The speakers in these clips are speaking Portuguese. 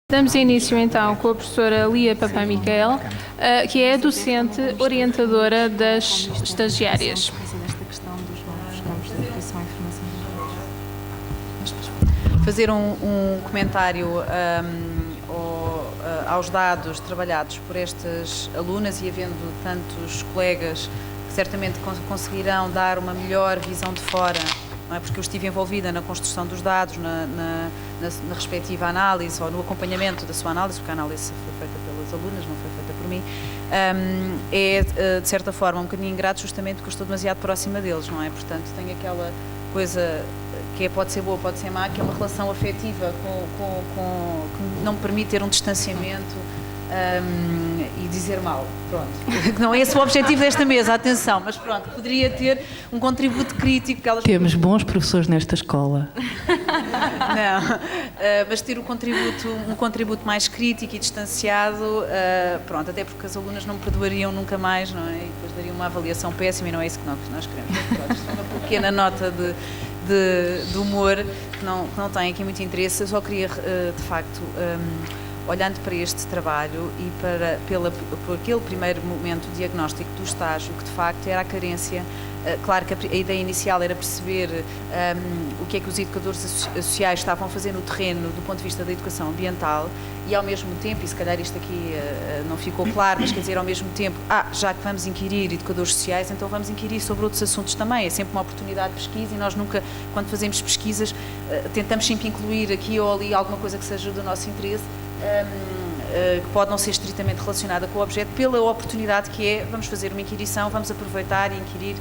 Damos início então com a professora Lia Papamichael, que é docente orientadora das estagiárias. Fazer um comentário aos dados trabalhados por estas alunas e havendo tantos colegas que certamente conseguirão dar uma melhor visão de fora, não é? Porque eu estive envolvida na construção dos dados, na respectiva análise ou no acompanhamento da sua análise, porque a análise foi feita pelas alunas, não foi feita por mim, é de certa forma um bocadinho ingrato justamente porque eu estou demasiado próxima deles, não é? Portanto, tenho aquela coisa que pode ser boa, pode ser má, que é uma relação afetiva que não me permite ter um distanciamento e dizer mal, pronto. Não é esse o objetivo desta mesa, atenção, mas pronto, poderia ter um contributo crítico. Que elas... Temos bons professores nesta escola. Não, mas ter um contributo mais crítico e distanciado, pronto, até porque as alunas não me perdoariam nunca mais, não é? E depois dariam uma avaliação péssima e não é isso que nós queremos. Pronto, isto é uma pequena nota de humor que não tem aqui muito interesse. Eu só queria, de facto, olhando para este trabalho e por aquele primeiro momento diagnóstico do estágio, que de facto era a carência, claro que a ideia inicial era perceber o que é que os educadores sociais estavam a fazer no terreno do ponto de vista da educação ambiental e ao mesmo tempo, e se calhar isto aqui não ficou claro, mas quer dizer ao mesmo tempo, já que vamos inquirir educadores sociais, então vamos inquirir sobre outros assuntos também, é sempre uma oportunidade de pesquisa e nós nunca, quando fazemos pesquisas, tentamos sempre incluir aqui ou ali alguma coisa que seja do nosso interesse, que pode não ser estritamente relacionada com o objeto, pela oportunidade que é, vamos fazer uma inquirição, vamos aproveitar e inquirir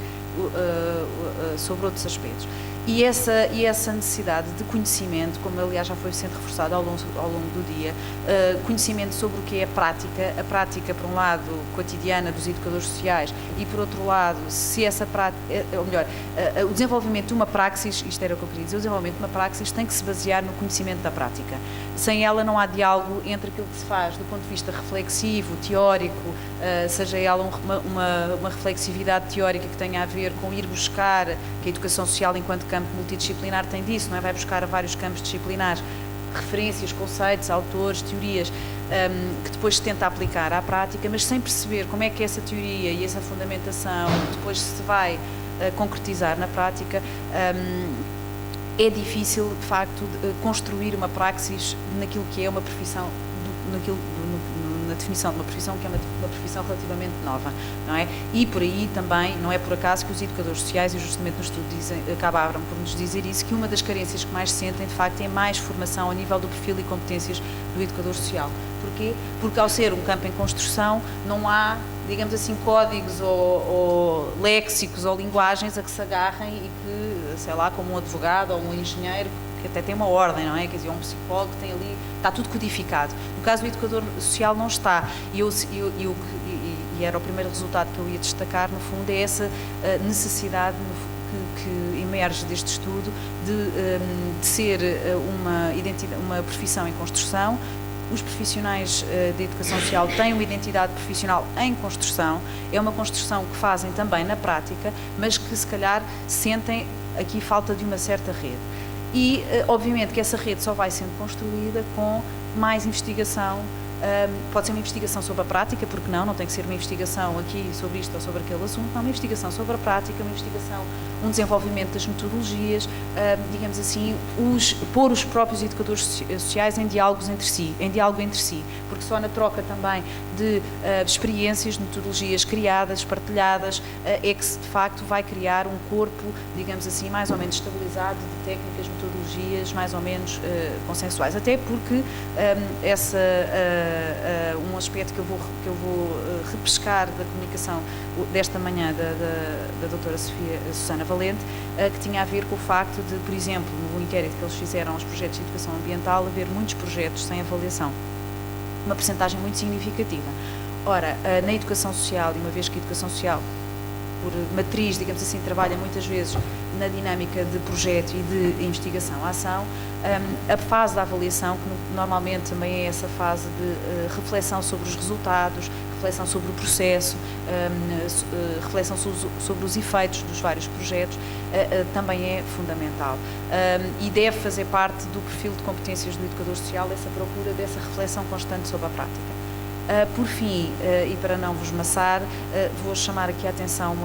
sobre outros aspectos. E essa necessidade de conhecimento, como aliás já foi sendo reforçado ao longo do dia, conhecimento sobre o que é a prática por um lado cotidiana dos educadores sociais e por outro lado, se essa prática, ou melhor, o desenvolvimento de uma praxis, isto era o que eu queria dizer, o desenvolvimento de uma praxis tem que se basear no conhecimento da prática. Sem ela não há diálogo entre aquilo que se faz do ponto de vista reflexivo, teórico, seja ela uma reflexividade teórica que tenha a ver com ir buscar, que a educação social enquanto campo multidisciplinar tem disso, não é? Vai buscar a vários campos disciplinares, referências, conceitos, autores, teorias, que depois se tenta aplicar à prática, mas sem perceber como é que essa teoria e essa fundamentação depois se vai concretizar na prática, é difícil, de facto, construir uma praxis naquilo que é uma profissão, na definição de uma profissão que é uma profissão relativamente nova, não é? E por aí também, não é por acaso que os educadores sociais, e justamente no estudo acabaram por nos dizer isso, que uma das carências que mais se sentem, de facto, é mais formação ao nível do perfil e competências do educador social. Porquê? Porque ao ser um campo em construção, não há, digamos assim, códigos ou léxicos ou linguagens a que se agarrem e que, sei lá, como um advogado ou um engenheiro, que até tem uma ordem, não é? Quer dizer, um psicólogo que tem ali, está tudo codificado. No caso do educador social não está. E era o primeiro resultado que eu ia destacar, no fundo, é essa necessidade que emerge deste estudo de ser uma profissão em construção. Os profissionais de educação social têm uma identidade profissional em construção, é uma construção que fazem também na prática, mas que se calhar sentem aqui falta de uma certa rede. E, obviamente, que essa rede só vai sendo construída com mais investigação, pode ser uma investigação sobre a prática, porque não tem que ser uma investigação aqui sobre isto ou sobre aquele assunto, não, uma investigação sobre a prática, um desenvolvimento das metodologias, digamos assim, pôr os próprios educadores sociais em diálogo entre si, porque só na troca também de experiências, de metodologias criadas, partilhadas, é que se de facto vai criar um corpo, digamos assim, mais ou menos estabilizado de técnicas, metodologias mais ou menos consensuais, até porque um aspecto que eu vou repescar da comunicação desta manhã da doutora Susana Valente, que tinha a ver com o facto de, por exemplo, no inquérito que eles fizeram aos projetos de educação ambiental, haver muitos projetos sem avaliação, uma percentagem muito significativa. Ora, na educação social, e uma vez que a educação social por matriz, digamos assim, trabalha muitas vezes na dinâmica de projeto e de investigação-ação. A fase da avaliação, que normalmente também é essa fase de reflexão sobre os resultados, reflexão sobre o processo, reflexão sobre os efeitos dos vários projetos, também é fundamental. E deve fazer parte do perfil de competências do educador social, essa procura dessa reflexão constante sobre a prática. Por fim, e para não vos maçar, vou chamar aqui a atenção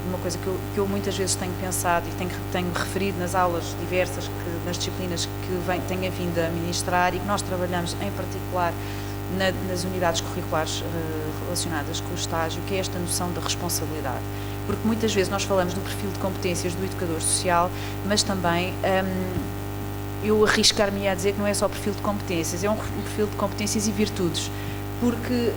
uma coisa que eu muitas vezes tenho pensado e tenho referido nas aulas diversas, nas disciplinas que tenho vindo a ministrar e que nós trabalhamos em particular nas unidades curriculares relacionadas com o estágio, que é esta noção da responsabilidade. Porque muitas vezes nós falamos do perfil de competências do educador social, mas também eu arriscar-me a dizer que não é só perfil de competências, é um perfil de competências e virtudes. Porque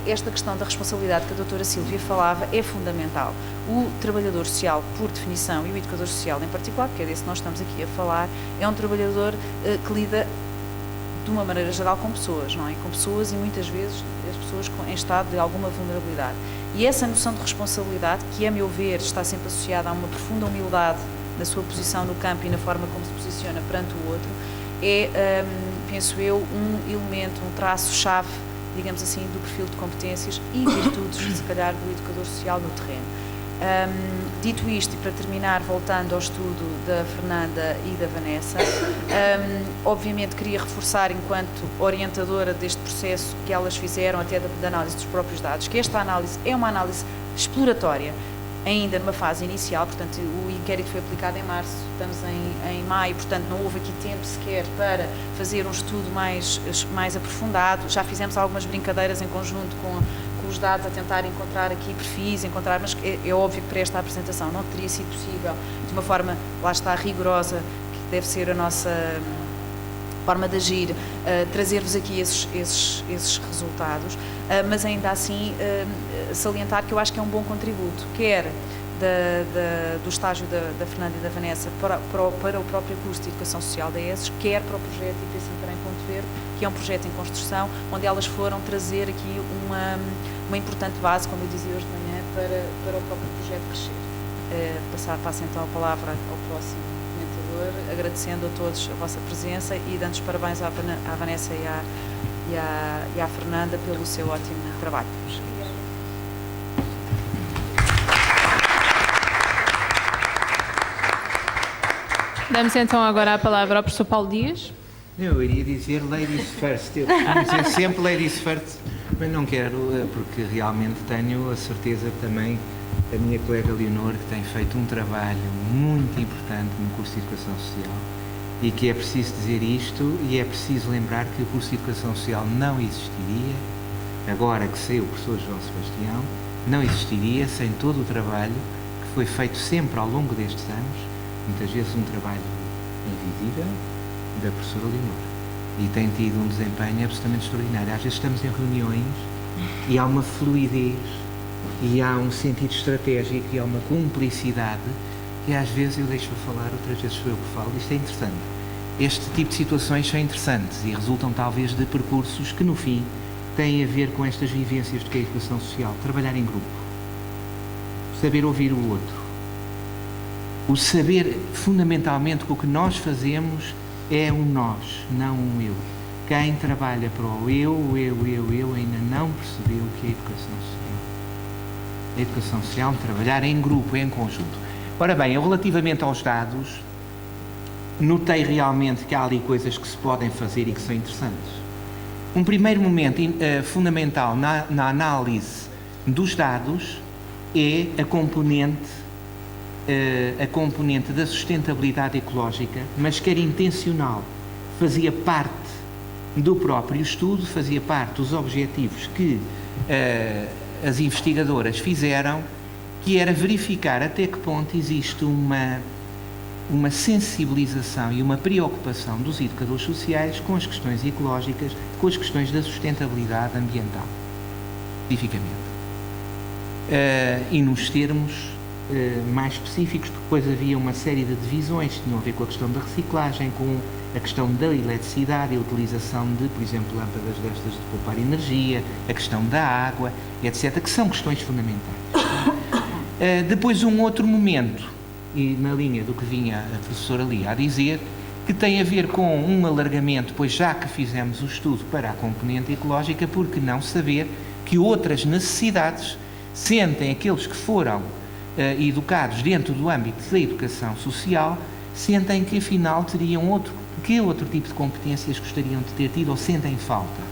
esta questão da responsabilidade que a doutora Sílvia falava é fundamental. O trabalhador social, por definição, e o educador social em particular, porque é desse que nós estamos aqui a falar, é um trabalhador que lida de uma maneira geral com pessoas, não é? Com pessoas e muitas vezes as pessoas em estado de alguma vulnerabilidade. E essa noção de responsabilidade, que a meu ver está sempre associada a uma profunda humildade na sua posição no campo e na forma como se posiciona perante o outro, é, penso eu, um elemento, um traço-chave, digamos assim, do perfil de competências e virtudes, se calhar, do educador social no terreno. Dito isto, e para terminar, voltando ao estudo da Fernanda e da Vanessa, obviamente queria reforçar, enquanto orientadora deste processo que elas fizeram, até da análise dos próprios dados, que esta análise é uma análise exploratória, ainda numa fase inicial, portanto o inquérito foi aplicado em março, estamos em maio, portanto não houve aqui tempo sequer para fazer um estudo mais aprofundado. Já fizemos algumas brincadeiras em conjunto com os dados, a tentar encontrar aqui perfis, mas é óbvio que para esta apresentação não teria sido possível, de uma forma, lá está, rigorosa, que deve ser a nossa forma de agir, trazer-vos aqui esses resultados, mas ainda assim salientar que eu acho que é um bom contributo, quer do estágio da Fernanda e da Vanessa para o próprio curso de Educação Social da ESES, quer para o projeto IPC em Ponto Verde, que é um projeto em construção, onde elas foram trazer aqui uma importante base, como eu dizia hoje de manhã, para o próprio projeto crescer. Passo então a palavra ao próximo comentador, agradecendo a todos a vossa presença e dando os parabéns à Vanessa e à Fernanda pelo seu ótimo trabalho. Damos então agora a palavra ao professor Paulo Dias. Eu iria dizer ladies first, eu costumo dizer sempre ladies first, mas não quero, porque realmente tenho a certeza que também a minha colega Leonor, que tem feito um trabalho muito importante no curso de Educação Social, e que é preciso dizer isto, e é preciso lembrar que o curso de Educação Social não existiria, agora que saiu o professor João Sebastião, não existiria sem todo o trabalho que foi feito sempre ao longo destes anos, muitas vezes um trabalho invisível, da professora Leonor, e tem tido um desempenho absolutamente extraordinário. Às vezes estamos em reuniões e há uma fluidez e há um sentido estratégico e há uma cumplicidade que às vezes eu deixo a falar, outras vezes sou eu que falo. Isto é interessante. Este tipo de situações são interessantes e resultam talvez de percursos que no fim têm a ver com estas vivências de que é a educação social. Trabalhar em grupo, saber ouvir o outro, o saber fundamentalmente que o que nós fazemos é um nós, não um eu. Quem trabalha para o eu ainda não percebeu o que é a educação social. A educação social é trabalhar em grupo, em conjunto. Ora bem, eu relativamente aos dados, notei realmente que há ali coisas que se podem fazer e que são interessantes. Um primeiro momento fundamental na análise dos dados é a componente da sustentabilidade ecológica, mas que era intencional, fazia parte do próprio estudo, fazia parte dos objetivos que as investigadoras fizeram, que era verificar até que ponto existe uma sensibilização e uma preocupação dos educadores sociais com as questões ecológicas, com as questões da sustentabilidade ambiental, especificamente. E nos termos mais específicos, porque depois havia uma série de divisões que tinham a ver com a questão da reciclagem, com a questão da eletricidade e a utilização de, por exemplo, lâmpadas destas de poupar energia, a questão da água, etc., que são questões fundamentais. Depois um outro momento, e na linha do que vinha a professora Lia a dizer, que tem a ver com um alargamento, pois já que fizemos o estudo para a componente ecológica, por que não saber que outras necessidades sentem aqueles que foram educados dentro do âmbito da educação social, sentem que afinal teriam outro tipo de competências gostariam de ter tido ou sentem falta.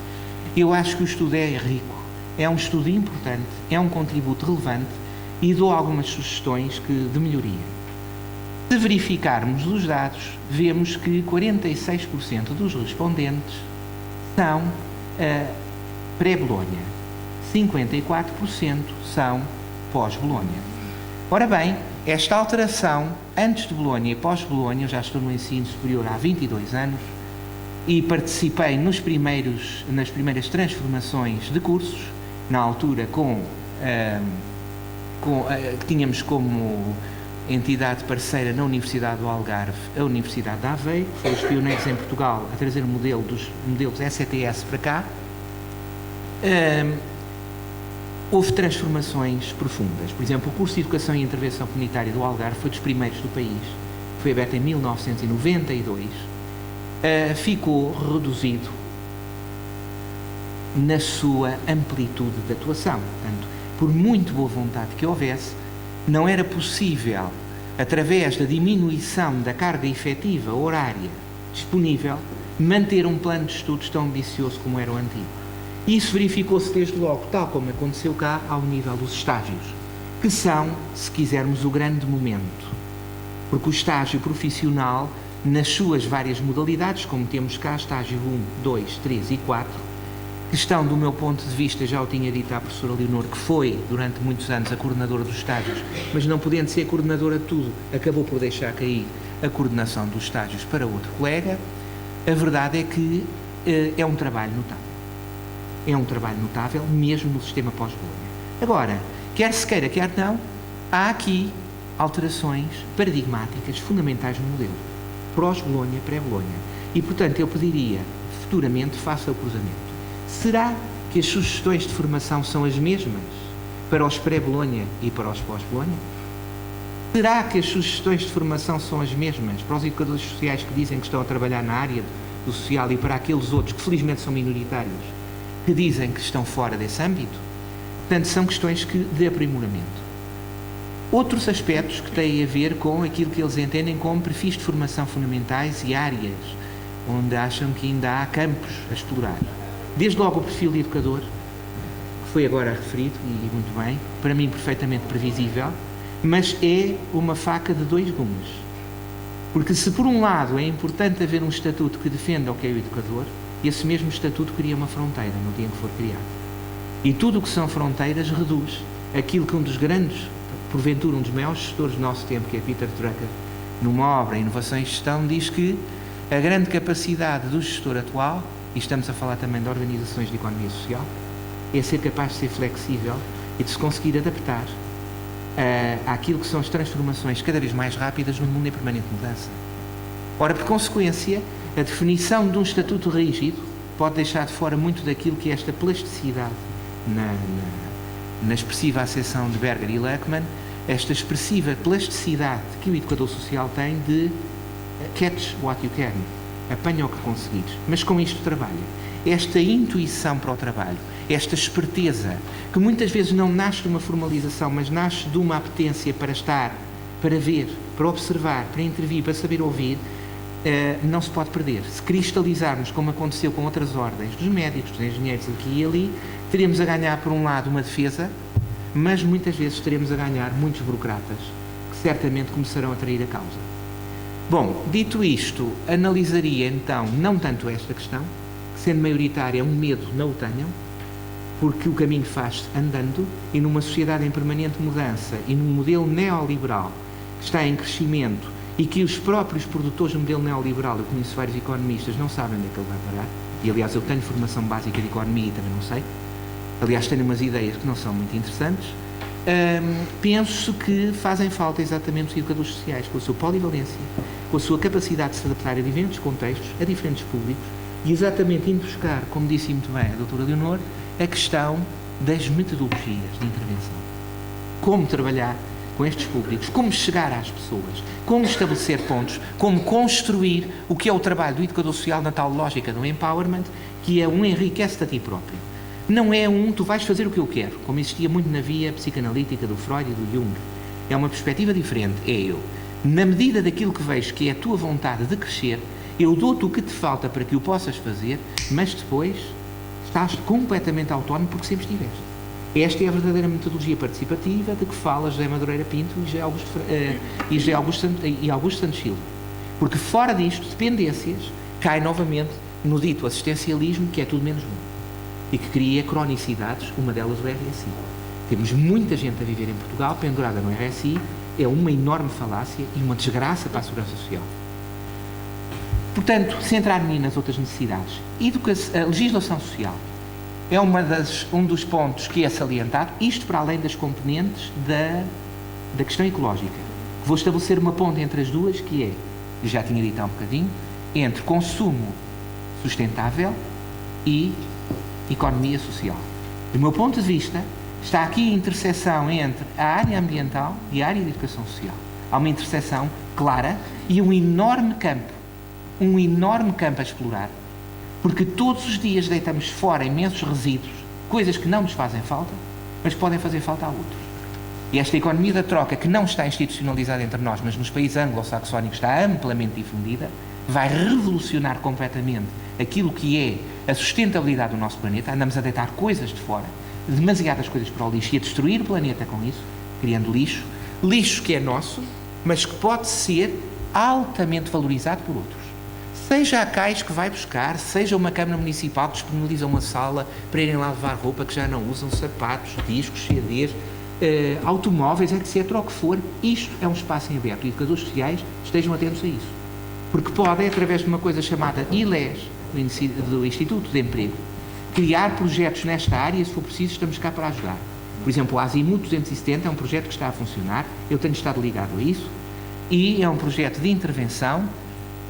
Eu acho que o estudo é rico, é um estudo importante, é um contributo relevante e dou algumas sugestões de melhoria. Se verificarmos os dados, vemos que 46% dos respondentes são pré-Bolonha, 54% são pós-Bolonha. Ora bem, esta alteração, antes de Bolonha e pós-Bolonha, eu já estou no ensino superior há 22 anos e participei nas primeiras transformações de cursos, na altura que tínhamos como entidade parceira na Universidade do Algarve, a Universidade de Aveiro, que foi os pioneiros em Portugal a trazer o modelo dos modelos ECTS para cá. Houve transformações profundas. Por exemplo, o curso de Educação e Intervenção Comunitária do Algarve foi dos primeiros do país. Foi aberto em 1992. Ficou reduzido na sua amplitude de atuação. Portanto, por muito boa vontade que houvesse, não era possível, através da diminuição da carga efetiva horária disponível, manter um plano de estudos tão ambicioso como era o antigo. Isso verificou-se desde logo, tal como aconteceu cá, ao nível dos estágios, que são, se quisermos, o grande momento. Porque o estágio profissional, nas suas várias modalidades, como temos cá, estágio 1, 2, 3 e 4, que estão, do meu ponto de vista, já o tinha dito à professora Leonor, que foi, durante muitos anos, a coordenadora dos estágios, mas não podendo ser coordenadora de tudo, acabou por deixar cair a coordenação dos estágios para outro colega. A verdade é que é um trabalho notável. É um trabalho notável, mesmo no sistema pós-Bolonha. Agora, quer se queira, quer não, há aqui alterações paradigmáticas fundamentais no modelo. Pós-Bolonha, pré-Bolonha. E, portanto, eu pediria, futuramente, faça o cruzamento. Será que as sugestões de formação são as mesmas para os pré-Bolonha e para os pós-Bolonha? Será que as sugestões de formação são as mesmas para os educadores sociais que dizem que estão a trabalhar na área do social e para aqueles outros que felizmente são minoritários que dizem que estão fora desse âmbito? Portanto, são questões de aprimoramento. Outros aspectos que têm a ver com aquilo que eles entendem como perfis de formação fundamentais e áreas onde acham que ainda há campos a explorar. Desde logo o perfil de educador, que foi agora referido, e muito bem, para mim perfeitamente previsível, mas é uma faca de dois gumes. Porque se por um lado é importante haver um estatuto que defenda o que é o educador, esse mesmo estatuto cria uma fronteira no dia em que for criado. E tudo o que são fronteiras reduz aquilo que um dos grandes, porventura um dos maiores gestores do nosso tempo, que é Peter Drucker, numa obra Inovação e Gestão, diz que a grande capacidade do gestor atual, e estamos a falar também de organizações de economia social, é ser capaz de ser flexível e de se conseguir adaptar àquilo que são as transformações cada vez mais rápidas no mundo em permanente mudança. Ora, por consequência, a definição de um estatuto rígido pode deixar de fora muito daquilo que é esta plasticidade na expressiva acessão de Berger e Lachmann, esta expressiva plasticidade que o educador social tem de catch what you can, apanha o que conseguires, mas com isto trabalha. Esta intuição para o trabalho, esta esperteza, que muitas vezes não nasce de uma formalização, mas nasce de uma apetência para estar, para ver, para observar, para intervir, para saber ouvir, não se pode perder. Se cristalizarmos, como aconteceu com outras ordens, dos médicos, dos engenheiros aqui e ali, teremos a ganhar, por um lado, uma defesa, mas muitas vezes teremos a ganhar muitos burocratas, que certamente começarão a trair a causa. Bom, dito isto, analisaria então não tanto esta questão, que sendo maioritária um medo não o tenham, porque o caminho faz-se andando, e numa sociedade em permanente mudança e num modelo neoliberal que está em crescimento e que os próprios produtores do modelo neoliberal, eu conheço vários economistas, não sabem onde é que ele vai parar, e aliás eu tenho formação básica de economia e também não sei, aliás tenho umas ideias que não são muito interessantes, penso que fazem falta exatamente os educadores sociais, com a sua polivalência, com a sua capacidade de se adaptar a diferentes contextos, a diferentes públicos, e exatamente indo buscar, como disse muito bem a doutora Leonor, a questão das metodologias de intervenção. Como trabalhar com estes públicos, como chegar às pessoas, como estabelecer pontos, como construir o que é o trabalho do educador social na tal lógica do empowerment, que é um enriquece-te a ti próprio. Não é tu vais fazer o que eu quero, como existia muito na via psicanalítica do Freud e do Jung. É uma perspectiva diferente, é eu. Na medida daquilo que vejo que é a tua vontade de crescer, eu dou-te o que te falta para que o possas fazer, mas depois estás completamente autónomo porque sempre estiveste. Esta é a verdadeira metodologia participativa de que fala José Madureira Pinto e Augusto Santos Silva. Porque fora disto, dependências, cai novamente no dito assistencialismo, que é tudo menos bom. E que cria cronicidades, uma delas o RSI. Temos muita gente a viver em Portugal pendurada no RSI, é uma enorme falácia e uma desgraça para a segurança social. Portanto, centrar-me nas outras necessidades. A legislação social é um dos pontos que é salientado, isto para além das componentes da questão ecológica. Vou estabelecer uma ponte entre as duas, que é, já tinha dito há um bocadinho, entre consumo sustentável e economia social. Do meu ponto de vista, está aqui a interseção entre a área ambiental e a área de educação social. Há uma interseção clara e um enorme campo a explorar, porque todos os dias deitamos fora imensos resíduos, coisas que não nos fazem falta, mas podem fazer falta a outros. E esta economia da troca, que não está institucionalizada entre nós, mas nos países anglo-saxónicos está amplamente difundida, vai revolucionar completamente aquilo que é a sustentabilidade do nosso planeta. Andamos a deitar coisas de fora, demasiadas coisas para o lixo, e a destruir o planeta com isso, criando lixo que é nosso, mas que pode ser altamente valorizado por outros. Seja a CAIS que vai buscar, seja uma Câmara Municipal que disponibiliza uma sala para irem lá levar roupa que já não usam, sapatos, discos, CDs, automóveis, etc. O que for, isto é um espaço em aberto. E educadores sociais estejam atentos a isso. Porque podem, através de uma coisa chamada ILES, do Instituto de Emprego, criar projetos nesta área e, se for preciso, estamos cá para ajudar. Por exemplo, o Azimut 270 é um projeto que está a funcionar, eu tenho estado ligado a isso, e é um projeto de intervenção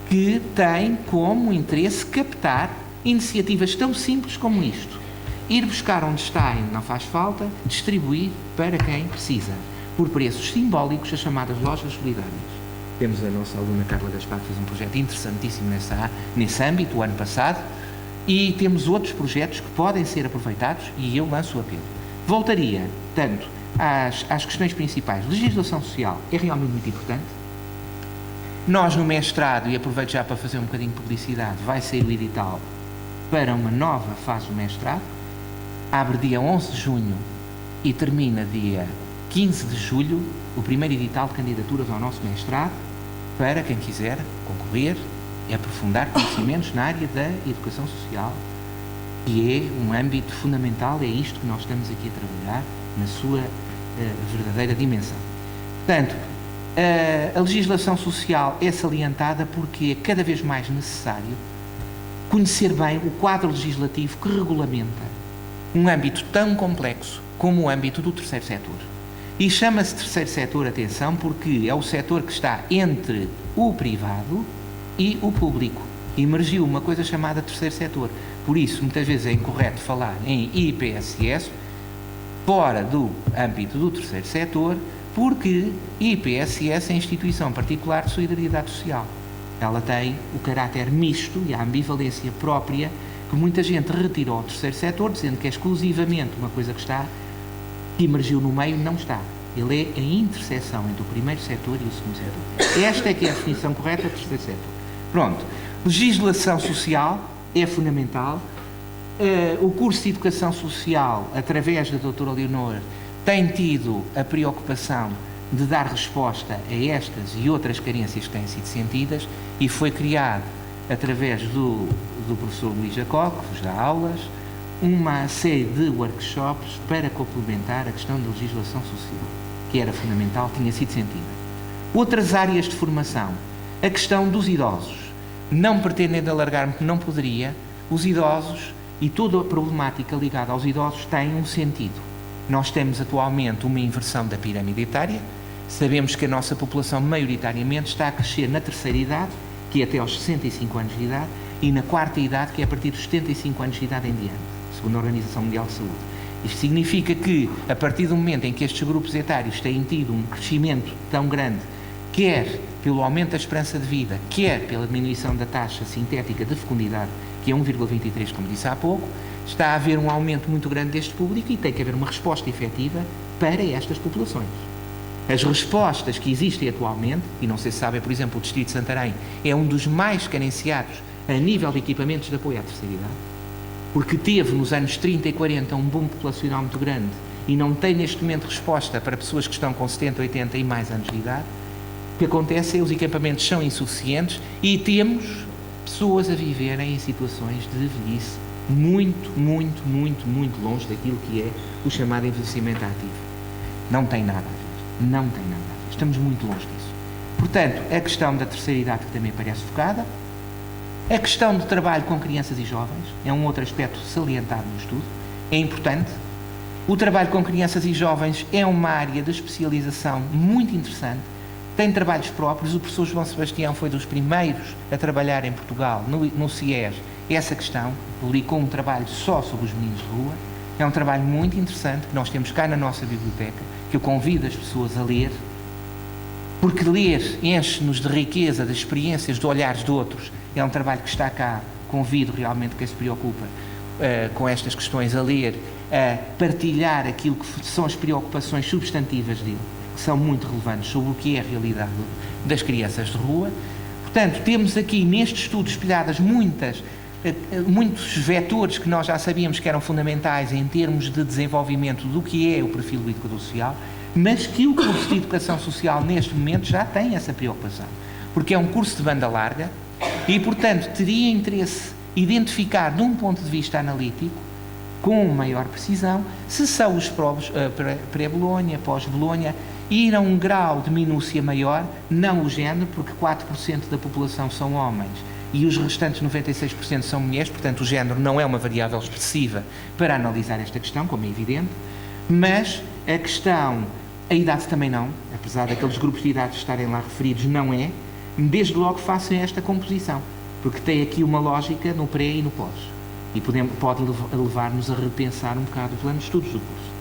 que tem como interesse captar iniciativas tão simples como isto. Ir buscar onde está e não faz falta, distribuir para quem precisa, por preços simbólicos, as chamadas lojas solidárias. Temos a nossa aluna Carla Gaspar, que fez um projeto interessantíssimo nesse âmbito, o ano passado, e temos outros projetos que podem ser aproveitados e eu lanço o apelo. Voltaria, tanto às questões principais. Legislação social é realmente muito importante. Nós, no mestrado, e aproveito já para fazer um bocadinho de publicidade, vai sair o edital para uma nova fase do mestrado. Abre dia 11 de junho e termina dia 15 de julho o primeiro edital de candidaturas ao nosso mestrado, para quem quiser concorrer e aprofundar conhecimentos na área da educação social, que é um âmbito fundamental, é isto que nós estamos aqui a trabalhar na sua verdadeira dimensão. Portanto, a legislação social é salientada porque é cada vez mais necessário conhecer bem o quadro legislativo que regulamenta um âmbito tão complexo como o âmbito do terceiro setor. E chama-se terceiro setor, atenção, porque é o setor que está entre o privado e o público. Emergiu uma coisa chamada terceiro setor. Por isso, muitas vezes é incorreto falar em IPSS fora do âmbito do terceiro setor, porque IPSS é a instituição particular de solidariedade social. Ela tem o caráter misto e a ambivalência própria que muita gente retirou ao terceiro setor, dizendo que é exclusivamente uma coisa que emergiu no meio. Não está. Ele é a interseção entre o primeiro setor e o segundo setor. Esta é que é a definição correta do terceiro setor. Pronto. Legislação social é fundamental. O curso de Educação Social, através da doutora Leonor, tem tido a preocupação de dar resposta a estas e outras carências que têm sido sentidas, e foi criado, através do professor Luís Jacó, que vos dá aulas, uma série de workshops para complementar a questão da legislação social, que era fundamental, tinha sido sentida. Outras áreas de formação, a questão dos idosos. Não pretendendo alargar-me, que não poderia, os idosos e toda a problemática ligada aos idosos tem um sentido. Nós temos atualmente uma inversão da pirâmide etária, sabemos que a nossa população maioritariamente está a crescer na terceira idade, que é até aos 65 anos de idade, e na quarta idade, que é a partir dos 75 anos de idade em diante, segundo a Organização Mundial de Saúde. Isto significa que, a partir do momento em que estes grupos etários têm tido um crescimento tão grande, quer pelo aumento da esperança de vida, quer pela diminuição da taxa sintética de fecundidade, que é 1,23, como disse há pouco, está a haver um aumento muito grande deste público e tem que haver uma resposta efetiva para estas populações. As respostas que existem atualmente, e não sei se sabem, por exemplo, o Distrito de Santarém é um dos mais carenciados a nível de equipamentos de apoio à terceira idade, porque teve nos anos 30 e 40 um boom populacional muito grande e não tem neste momento resposta para pessoas que estão com 70, 80 e mais anos de idade. O que acontece é que os equipamentos são insuficientes e temos pessoas a viverem em situações de velhice muito longe daquilo que é o chamado envelhecimento ativo. Não tem nada a ver. Não tem nada a ver. Estamos muito longe disso. Portanto, a questão da terceira idade que também parece focada, a questão do trabalho com crianças e jovens é um outro aspecto salientado no estudo, é importante. O trabalho com crianças e jovens é uma área de especialização muito interessante, tem trabalhos próprios. O professor João Sebastião foi dos primeiros a trabalhar em Portugal, no CIES, essa questão, publicou um trabalho só sobre os meninos de rua. É um trabalho muito interessante que nós temos cá na nossa biblioteca, que eu convido as pessoas a ler, porque ler enche-nos de riqueza, de experiências, de olhares de outros. É um trabalho que está cá, convido realmente quem se preocupa com estas questões a ler, a partilhar aquilo que são as preocupações substantivas dele, que são muito relevantes sobre o que é a realidade das crianças de rua. Portanto, temos aqui neste estudo espelhadas muitos vetores que nós já sabíamos que eram fundamentais em termos de desenvolvimento do que é o perfil do educador social, mas que o curso de Educação Social neste momento já tem essa preocupação, porque é um curso de banda larga e, portanto, teria interesse identificar, de um ponto de vista analítico, com maior precisão, se são os pré-Bolonha, pós-Bolonha, ir a um grau de minúcia maior, não o género, porque 4% da população são homens e os restantes 96% são mulheres, portanto o género não é uma variável expressiva para analisar esta questão, como é evidente, mas a questão, a idade também não, apesar daqueles grupos de idade estarem lá referidos, não é, desde logo façam esta composição, porque tem aqui uma lógica no pré e no pós, e pode levar-nos a repensar um bocado o plano de estudos do curso.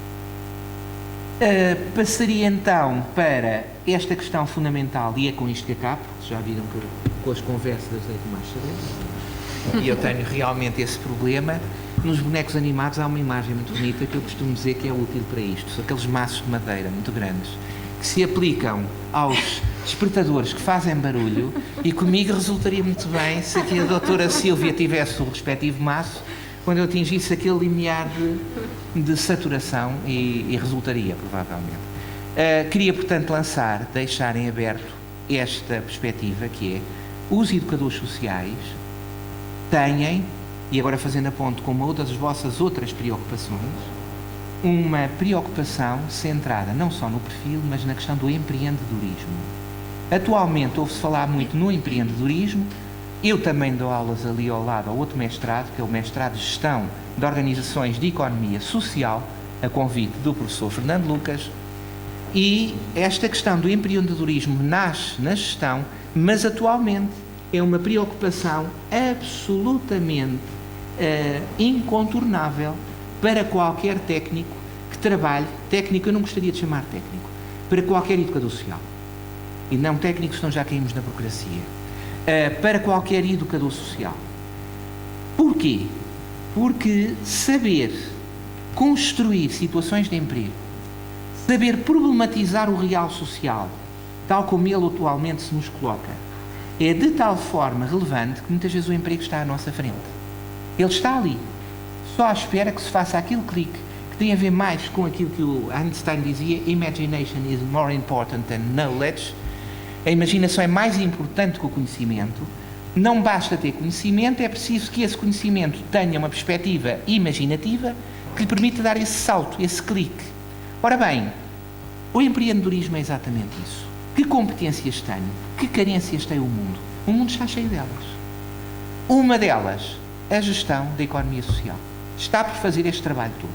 Passaria então para esta questão fundamental, e é com isto que acabo, porque já viram que com as conversas deito mais saber, e eu tenho realmente esse problema. Nos bonecos animados há uma imagem muito bonita que eu costumo dizer que é útil para isto, são aqueles maços de madeira muito grandes, que se aplicam aos despertadores que fazem barulho, e comigo resultaria muito bem se aqui a doutora Sílvia tivesse o respectivo maço, quando eu atingisse aquele limiar de saturação e resultaria, provavelmente. Queria, portanto, deixar em aberto esta perspectiva, que é, os educadores sociais têm, e agora fazendo a ponto com uma das vossas outras preocupações, uma preocupação centrada não só no perfil, mas na questão do empreendedorismo. Atualmente ouve-se falar muito no empreendedorismo. Eu também dou aulas ali ao lado ao outro mestrado, que é o mestrado de Gestão de Organizações de Economia Social, a convite do professor Fernando Lucas, e esta questão do empreendedorismo nasce na gestão, mas atualmente é uma preocupação absolutamente incontornável para qualquer técnico que trabalhe, técnico eu não gostaria de chamar técnico, para qualquer educador social, e não técnico, senão já caímos na burocracia. Para qualquer educador social. Porquê? Porque saber construir situações de emprego, saber problematizar o real social, tal como ele atualmente se nos coloca, é de tal forma relevante que muitas vezes o emprego está à nossa frente. Ele está ali, só à espera que se faça aquele clique que tem a ver mais com aquilo que o Einstein dizia: imagination is more important than knowledge. A imaginação é mais importante que o conhecimento. Não basta ter conhecimento, é preciso que esse conhecimento tenha uma perspectiva imaginativa que lhe permita dar esse salto, esse clique. Ora bem, o empreendedorismo é exatamente isso. Que competências tenho? Que carências tem o mundo? O mundo está cheio delas. Uma delas, a gestão da economia social. Está por fazer este trabalho todo.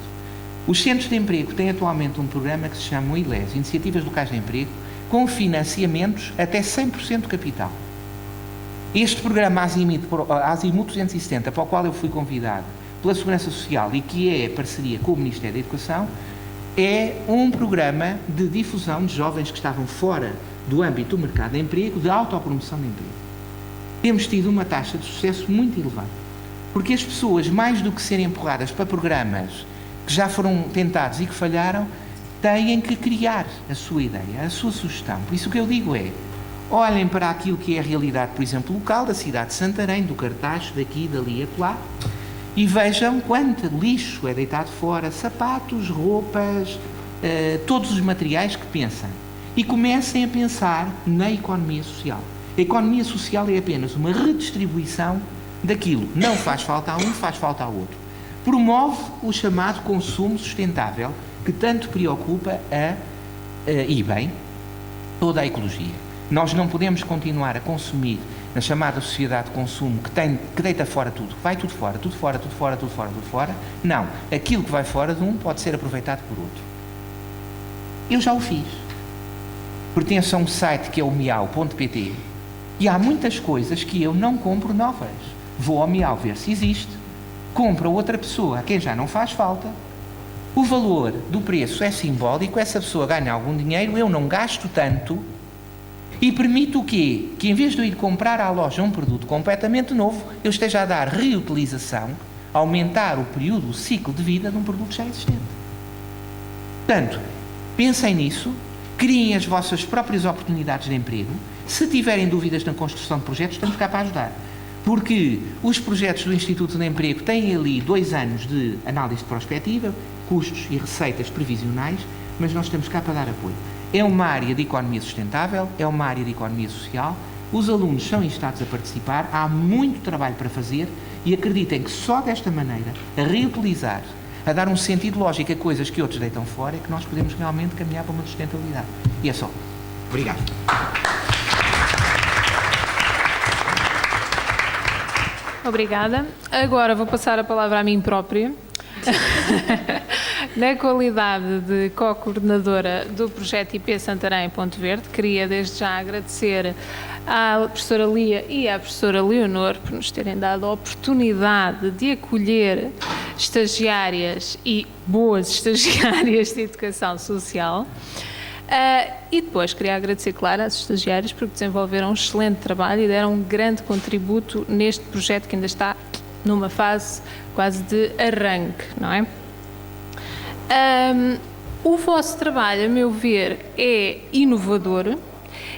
Os centros de emprego têm atualmente um programa que se chama o ILES, Iniciativas Locais de Emprego, com financiamentos até 100% do capital. Este programa Azimut 270, para o qual eu fui convidado pela Segurança Social e que é parceria com o Ministério da Educação, é um programa de difusão de jovens que estavam fora do âmbito do mercado de emprego, de autopromoção de emprego. Temos tido uma taxa de sucesso muito elevada, porque as pessoas, mais do que serem empurradas para programas que já foram tentados e que falharam, têm que criar a sua ideia, a sua sugestão. Por isso o que eu digo é, olhem para aquilo que é a realidade, por exemplo, local da cidade de Santarém, do Cartacho, daqui, dali e acolá, e vejam quanto lixo é deitado fora, sapatos, roupas, todos os materiais que pensam. E comecem a pensar na economia social. A economia social é apenas uma redistribuição daquilo. Não faz falta a um, faz falta ao outro. Promove o chamado consumo sustentável, que tanto preocupa e bem, toda a ecologia. Nós não podemos continuar a consumir na chamada sociedade de consumo que deita fora tudo. Vai tudo fora, tudo fora, tudo fora, tudo fora, tudo fora. Não. Aquilo que vai fora de um pode ser aproveitado por outro. Eu já o fiz. Pertenço a um site que é o miau.pt e há muitas coisas que eu não compro novas. Vou ao Miau ver se existe, compro a outra pessoa a quem já não faz falta, o valor do preço é simbólico, essa pessoa ganha algum dinheiro, eu não gasto tanto e permito o quê? Que em vez de eu ir comprar à loja um produto completamente novo, eu esteja a dar reutilização, aumentar o período, o ciclo de vida de um produto já existente. Portanto, pensem nisso, criem as vossas próprias oportunidades de emprego. Se tiverem dúvidas na construção de projetos, estamos cá para ajudar. Porque os projetos do Instituto de Emprego têm ali 2 anos de análise de prospectiva, custos e receitas previsionais, mas nós estamos cá para dar apoio. É uma área de economia sustentável, é uma área de economia social, os alunos são instados a participar, há muito trabalho para fazer e acreditem que só desta maneira, a reutilizar, a dar um sentido lógico a coisas que outros deitam fora, é que nós podemos realmente caminhar para uma sustentabilidade. E é só. Obrigado. Obrigada. Agora vou passar a palavra a mim própria. Na qualidade de co-coordenadora do projeto IP Santarém Ponto Verde, queria desde já agradecer à professora Lia e à professora Leonor por nos terem dado a oportunidade de acolher estagiárias e boas estagiárias de educação social. E depois queria agradecer, claro, às estagiárias porque desenvolveram um excelente trabalho e deram um grande contributo neste projeto que ainda está numa fase quase de arranque, não é? O vosso trabalho, a meu ver, é inovador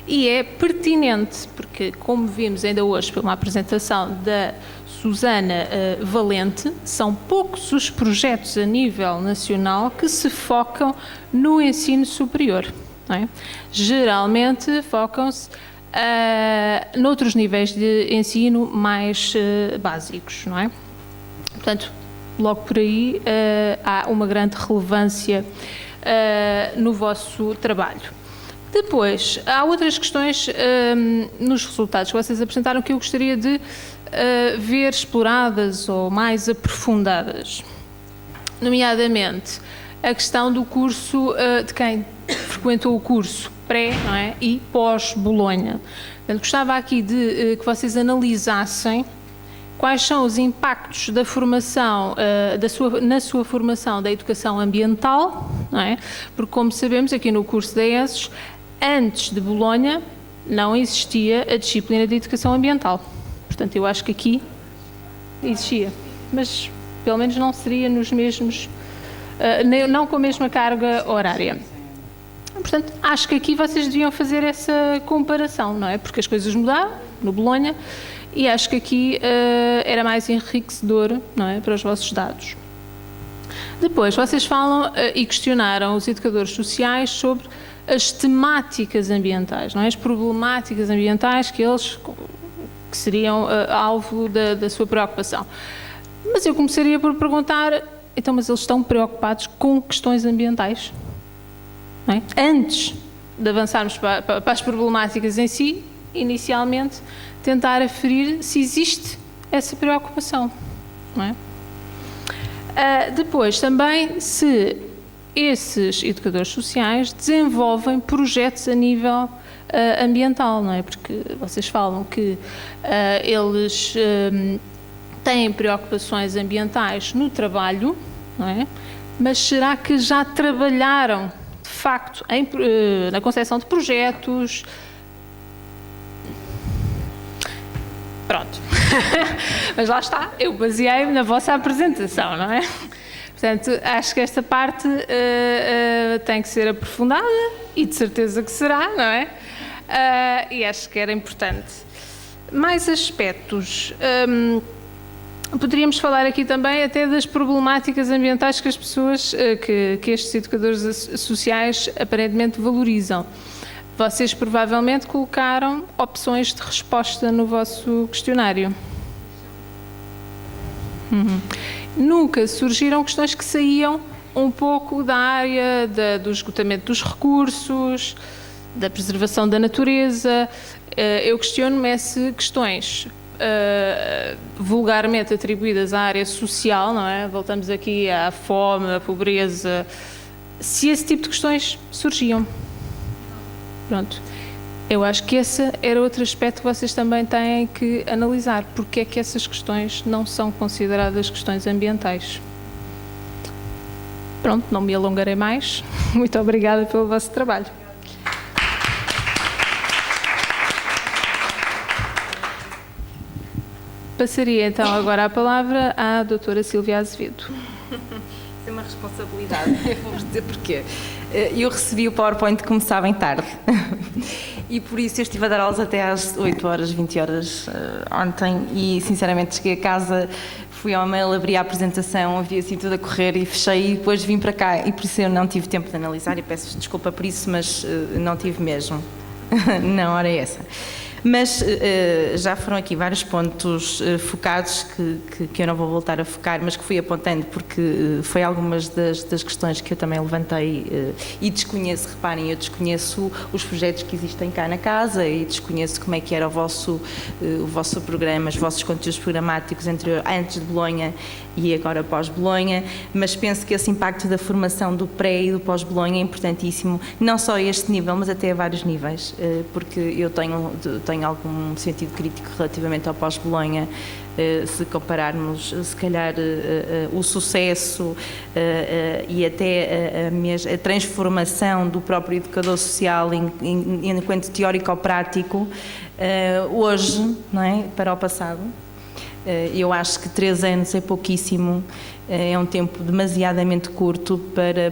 e é pertinente, porque, como vimos ainda hoje pela apresentação da Susana Valente, são poucos os projetos a nível nacional que se focam no ensino superior, não é? Geralmente focam-se noutros níveis de ensino mais básicos, não é? Portanto, logo por aí há uma grande relevância no vosso trabalho. Depois, há outras questões nos resultados que vocês apresentaram que eu gostaria de ver exploradas ou mais aprofundadas. Nomeadamente, a questão do curso, de quem frequentou o curso pré, não é, e pós-Bolonha. Portanto, gostava aqui de que vocês analisassem quais são os impactos da formação, na sua formação da educação ambiental, não é? Porque, como sabemos, aqui no curso da ESES, antes de Bolonha, não existia a disciplina de educação ambiental. Portanto, eu acho que aqui existia, mas pelo menos não seria nos mesmos, não com a mesma carga horária. Portanto, acho que aqui vocês deviam fazer essa comparação, não é? Porque as coisas mudaram no Bolonha e acho que aqui era mais enriquecedor, não é, para os vossos dados. Depois, vocês falam e questionaram os educadores sociais sobre as temáticas ambientais, não é? As problemáticas ambientais que seriam alvo da sua preocupação. Mas eu começaria por perguntar, então, mas eles estão preocupados com questões ambientais? Não é? Antes de avançarmos para as problemáticas em si, inicialmente, tentar aferir se existe essa preocupação, não é? Depois, também, se esses educadores sociais desenvolvem projetos a nível ambiental, não é? Porque vocês falam que eles têm preocupações ambientais no trabalho, não é? Mas será que já trabalharam, de facto, na concepção de projetos? Pronto. Mas lá está, eu baseei-me na vossa apresentação, não é? Portanto, acho que esta parte tem que ser aprofundada e de certeza que será, não é? E acho que era importante. Mais aspectos. Poderíamos falar aqui também até das problemáticas ambientais que as pessoas, que estes educadores sociais aparentemente valorizam. Vocês provavelmente colocaram opções de resposta no vosso questionário. Nunca surgiram questões que saíam um pouco da área do esgotamento dos recursos, da preservação da natureza. Eu questiono-me se questões vulgarmente atribuídas à área social, não é? Voltamos aqui à fome, à pobreza, se esse tipo de questões surgiam. Pronto. Eu acho que esse era outro aspecto que vocês também têm que analisar. Porque é que essas questões não são consideradas questões ambientais? Pronto, não me alongarei mais. Muito obrigada pelo vosso trabalho. Passaria então agora a palavra à doutora Silvia Azevedo. Isso é uma responsabilidade, eu vou-vos dizer porquê. Eu recebi o PowerPoint como sabem tarde e por isso eu estive a dar aulas até às 8 horas, 20 horas ontem e sinceramente cheguei a casa, fui ao mail, abri a apresentação, vi assim tudo a correr e fechei e depois vim para cá e por isso eu não tive tempo de analisar e peço desculpa por isso, mas não tive mesmo, não, ora é essa. Mas já foram aqui vários pontos focados que eu não vou voltar a focar, mas que fui apontando porque foi algumas das questões que eu também levantei e desconheço, reparem, eu desconheço os projetos que existem cá na casa e desconheço como é que era o vosso programa, os vossos conteúdos programáticos antes de Bolonha e agora pós-Bolonha, mas penso que esse impacto da formação do pré e do pós-Bolonha é importantíssimo, não só a este nível, mas até a vários níveis, porque eu tenho algum sentido crítico relativamente ao pós-Bolonha, se compararmos, se calhar, o sucesso e até a transformação do próprio educador social enquanto teórico-prático hoje, não é, para o passado. Eu acho que 3 anos é pouquíssimo, é um tempo demasiadamente curto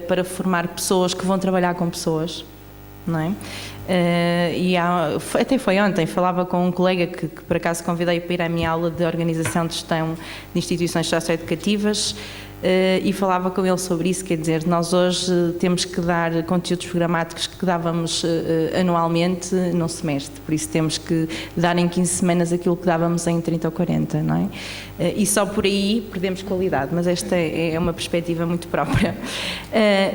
para formar pessoas que vão trabalhar com pessoas, não é? Até foi ontem, falava com um colega que por acaso convidei para ir à minha aula de organização de gestão de instituições socioeducativas e falava com ele sobre isso, quer dizer, nós hoje temos que dar conteúdos programáticos que dávamos anualmente num semestre, por isso temos que dar em 15 semanas aquilo que dávamos em 30 ou 40, não é? E só por aí perdemos qualidade, mas esta é uma perspectiva muito própria.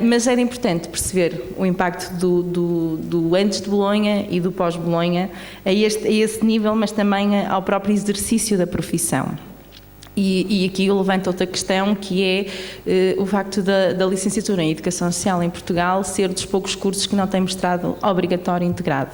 Mas era importante perceber o impacto do antes de Bolonha e do pós-Bolonha a esse nível, mas também ao próprio exercício da profissão. E aqui eu levanto outra questão, que é o facto da licenciatura em Educação Social em Portugal ser dos poucos cursos que não tem mestrado obrigatório integrado.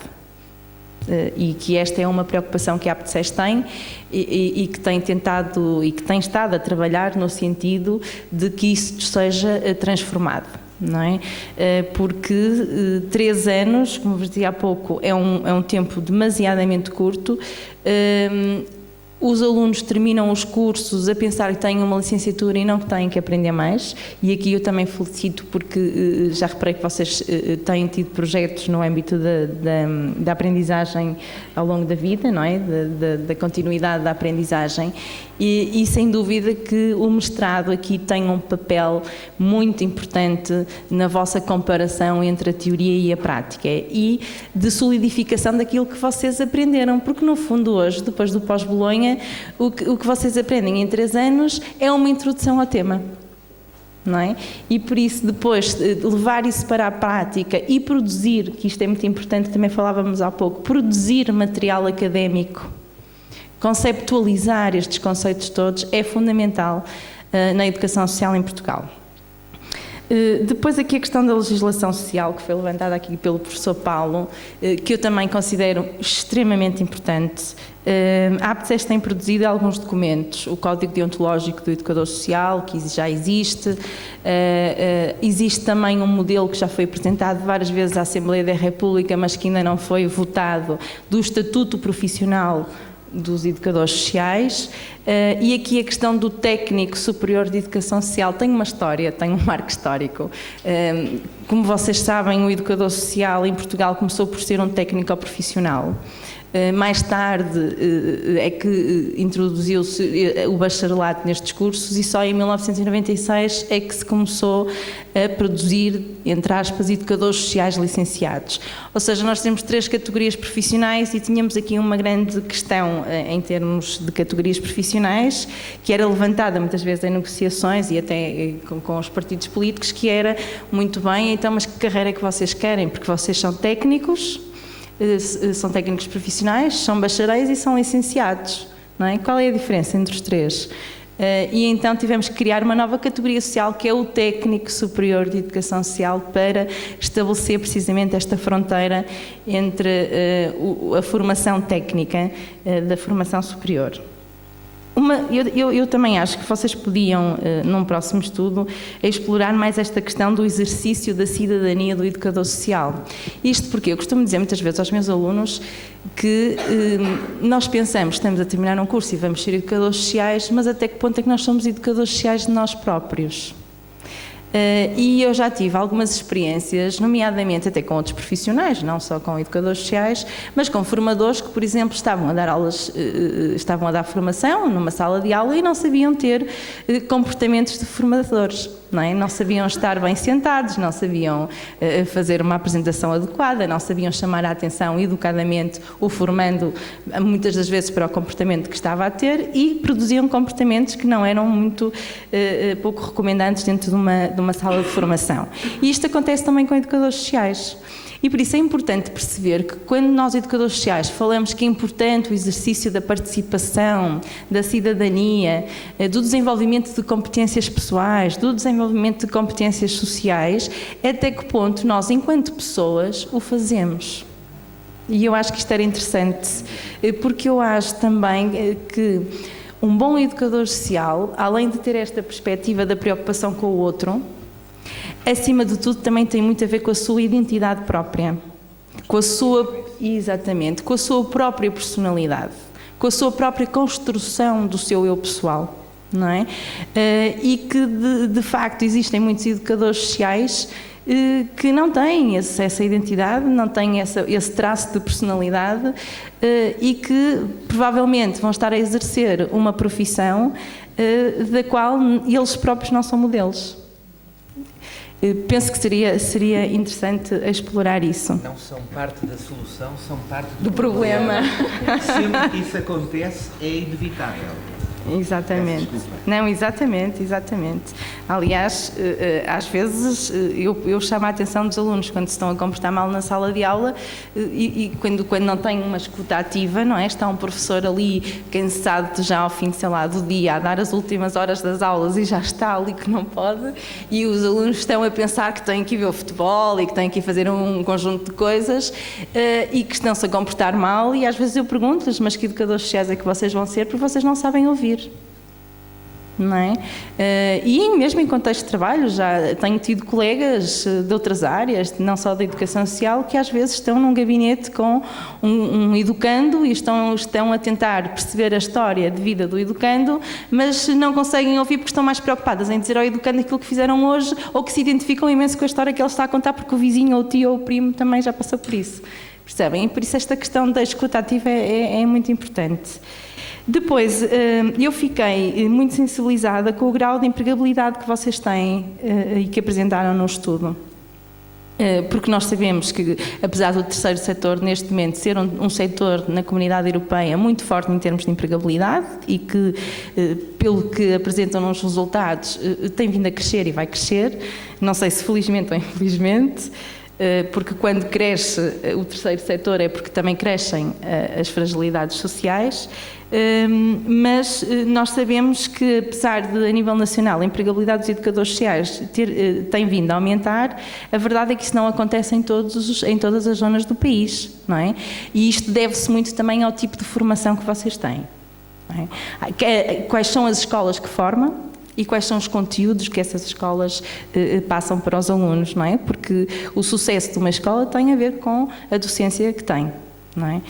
E que esta é uma preocupação que a APTSES tem e que tem tentado e que tem estado a trabalhar no sentido de que isso seja transformado. Não é? Porque 3 anos, como vos dizia há pouco, é um tempo demasiadamente curto. Os alunos terminam os cursos a pensar que têm uma licenciatura e não que têm que aprender mais, e aqui eu também felicito porque já reparei que vocês têm tido projetos no âmbito da aprendizagem ao longo da vida, não é? Da continuidade da aprendizagem, e sem dúvida que o mestrado aqui tem um papel muito importante na vossa comparação entre a teoria e a prática e de solidificação daquilo que vocês aprenderam, porque no fundo hoje, depois do pós-Bolonha, o que vocês aprendem em 3 anos é uma introdução ao tema, não é? E por isso depois levar isso para a prática e produzir, que isto é muito importante, também falávamos há pouco, produzir material académico, conceptualizar estes conceitos todos é fundamental na educação social em Portugal. Depois aqui a questão da legislação social, que foi levantada aqui pelo professor Paulo, que eu também considero extremamente importante. A APTSES tem produzido alguns documentos, o Código Deontológico do Educador Social, que já existe, existe também um modelo que já foi apresentado várias vezes à Assembleia da República, mas que ainda não foi votado, do Estatuto Profissional dos Educadores Sociais, e aqui a questão do técnico superior de educação social tem uma história, tem um marco histórico. Como vocês sabem, o educador social em Portugal começou por ser um técnico profissional. Mais tarde é que introduziu-se o bacharelato nestes cursos e só em 1996 é que se começou a produzir, entre aspas, educadores sociais licenciados. Ou seja, nós temos 3 categorias profissionais e tínhamos aqui uma grande questão em termos de categorias profissionais, que era levantada muitas vezes em negociações e até com os partidos políticos, que era, muito bem, então, mas que carreira é que vocês querem? Porque vocês são técnicos profissionais, são bacharéis e são licenciados, não é? Qual é a diferença entre os 3? E então tivemos que criar uma nova categoria social, que é o técnico superior de educação social, para estabelecer precisamente esta fronteira entre a formação técnica da formação superior. Eu também acho que vocês podiam, num próximo estudo, explorar mais esta questão do exercício da cidadania do educador social. Isto porque eu costumo dizer muitas vezes aos meus alunos que nós pensamos que estamos a terminar um curso e vamos ser educadores sociais, mas até que ponto é que nós somos educadores sociais de nós próprios? E eu já tive algumas experiências, nomeadamente até com outros profissionais, não só com educadores sociais, mas com formadores que, por exemplo, estavam a dar aulas, estavam a dar formação numa sala de aula e não sabiam ter comportamentos de formadores, não é? Não sabiam estar bem sentados, não sabiam fazer uma apresentação adequada, não sabiam chamar a atenção educadamente o formando, muitas das vezes para o comportamento que estava a ter, e produziam comportamentos que não eram muito pouco recomendantes dentro de uma sala de formação. E isto acontece também com educadores sociais. E por isso é importante perceber que quando nós, educadores sociais, falamos que é importante o exercício da participação, da cidadania, do desenvolvimento de competências pessoais, do desenvolvimento de competências sociais, até que ponto nós, enquanto pessoas, o fazemos. E eu acho que isto era interessante, porque eu acho também que um bom educador social, além de ter esta perspectiva da preocupação com o outro, acima de tudo também tem muito a ver com a sua identidade própria, com a sua, exatamente, com a sua própria personalidade, com a sua própria construção do seu eu pessoal, não é? E que de facto existem muitos educadores sociais que não têm essa identidade, não têm esse traço de personalidade e que provavelmente vão estar a exercer uma profissão da qual eles próprios não são modelos. Penso que seria interessante explorar isso. Não são parte da solução, são parte do problema. Sempre que isso acontece, é inevitável. Exatamente. Não, exatamente. Aliás, às vezes eu chamo a atenção dos alunos quando se estão a comportar mal na sala de aula e quando não têm uma escuta ativa, não é? Está um professor ali cansado já ao fim, sei lá, do dia, a dar as últimas horas das aulas e já está ali que não pode, e os alunos estão a pensar que têm que ir ver o futebol e que têm que ir fazer um conjunto de coisas e que estão-se a comportar mal, e às vezes eu pergunto-lhes, mas que educadores sociais é que vocês vão ser, porque vocês não sabem ouvir. Não é? E mesmo em contexto de trabalho já tenho tido colegas de outras áreas, não só da educação social, que às vezes estão num gabinete com um educando e estão a tentar perceber a história de vida do educando, mas não conseguem ouvir porque estão mais preocupadas em dizer ao educando aquilo que fizeram hoje, ou que se identificam imenso com a história que ele está a contar porque o vizinho ou o tio ou o primo também já passou por isso. Percebem? E por isso esta questão da escuta ativa é muito importante. Depois, eu fiquei muito sensibilizada com o grau de empregabilidade que vocês têm e que apresentaram no estudo. Porque nós sabemos que, apesar do terceiro setor, neste momento, ser um setor na comunidade europeia muito forte em termos de empregabilidade e que, pelo que apresentam nos resultados, tem vindo a crescer e vai crescer, não sei se felizmente ou infelizmente. porque quando cresce o terceiro setor é porque também crescem as fragilidades sociais, mas nós sabemos que, apesar de, a nível nacional, a empregabilidade dos educadores sociais tem vindo a aumentar, a verdade é que isso não acontece em todas as zonas do país, não é? E isto deve-se muito também ao tipo de formação que vocês têm. Não é? Quais são as escolas que formam e quais são os conteúdos que essas escolas passam para os alunos, não é? Porque o sucesso de uma escola tem a ver com a docência que tem. Não é?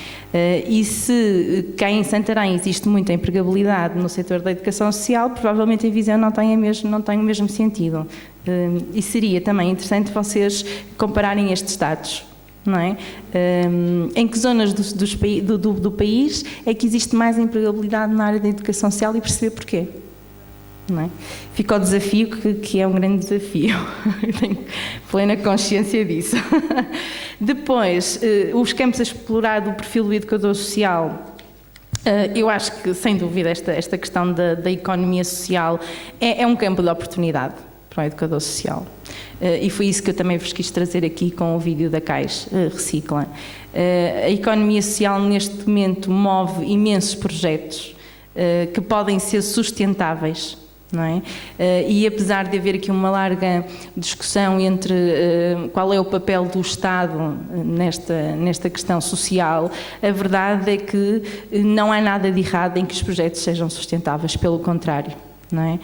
E se cá em Santarém existe muita empregabilidade no setor da educação social, provavelmente em Viseu não tem o mesmo sentido. E seria também interessante vocês compararem estes dados. Não é? Em que zonas do país é que existe mais empregabilidade na área da educação social e perceber porquê? Não é? Fica o desafio, que é um grande desafio. Tenho plena consciência disso. Depois, os campos a explorar do perfil do educador social. Eu acho que, sem dúvida, esta questão da economia social é um campo de oportunidade para o educador social. E foi isso que eu também vos quis trazer aqui com o vídeo da CAIS Recicla. A economia social, neste momento, move imensos projetos que podem ser sustentáveis. Não é? E apesar de haver aqui uma larga discussão entre qual é o papel do Estado nesta questão social, a verdade é que não há nada de errado em que os projetos sejam sustentáveis, pelo contrário. Não é?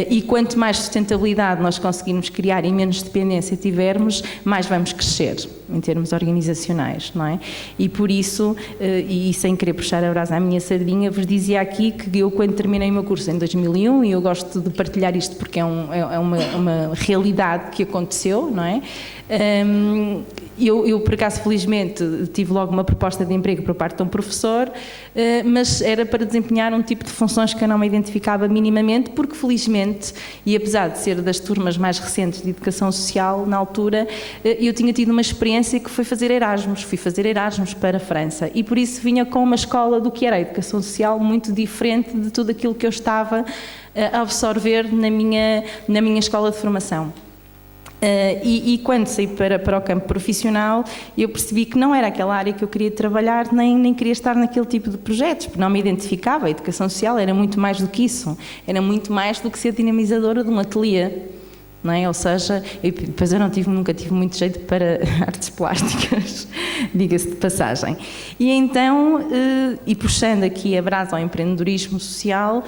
E quanto mais sustentabilidade nós conseguirmos criar e menos dependência tivermos, mais vamos crescer em termos organizacionais, não é? E por isso, e sem querer puxar a brasa à minha sardinha, vos dizia aqui que eu, quando terminei o meu curso em 2001, e eu gosto de partilhar isto porque é uma realidade que aconteceu, não é? Eu, por acaso, felizmente, tive logo uma proposta de emprego por parte de um professor, mas era para desempenhar um tipo de funções que eu não me identificava minimamente, porque felizmente, e apesar de ser das turmas mais recentes de educação social, na altura, eu tinha tido uma experiência que foi fazer Erasmus, fui fazer Erasmus para a França, e por isso vinha com uma escola do que era a educação social muito diferente de tudo aquilo que eu estava a absorver na minha escola de formação. E quando saí para o campo profissional, eu percebi que não era aquela área que eu queria trabalhar, nem queria estar naquele tipo de projetos, porque não me identificava. A educação social era muito mais do que isso, era muito mais do que ser dinamizadora de um ateliê. Não é? Ou seja, depois eu nunca tive muito jeito para artes plásticas, diga-se de passagem. E então, e puxando aqui a brasa ao empreendedorismo social,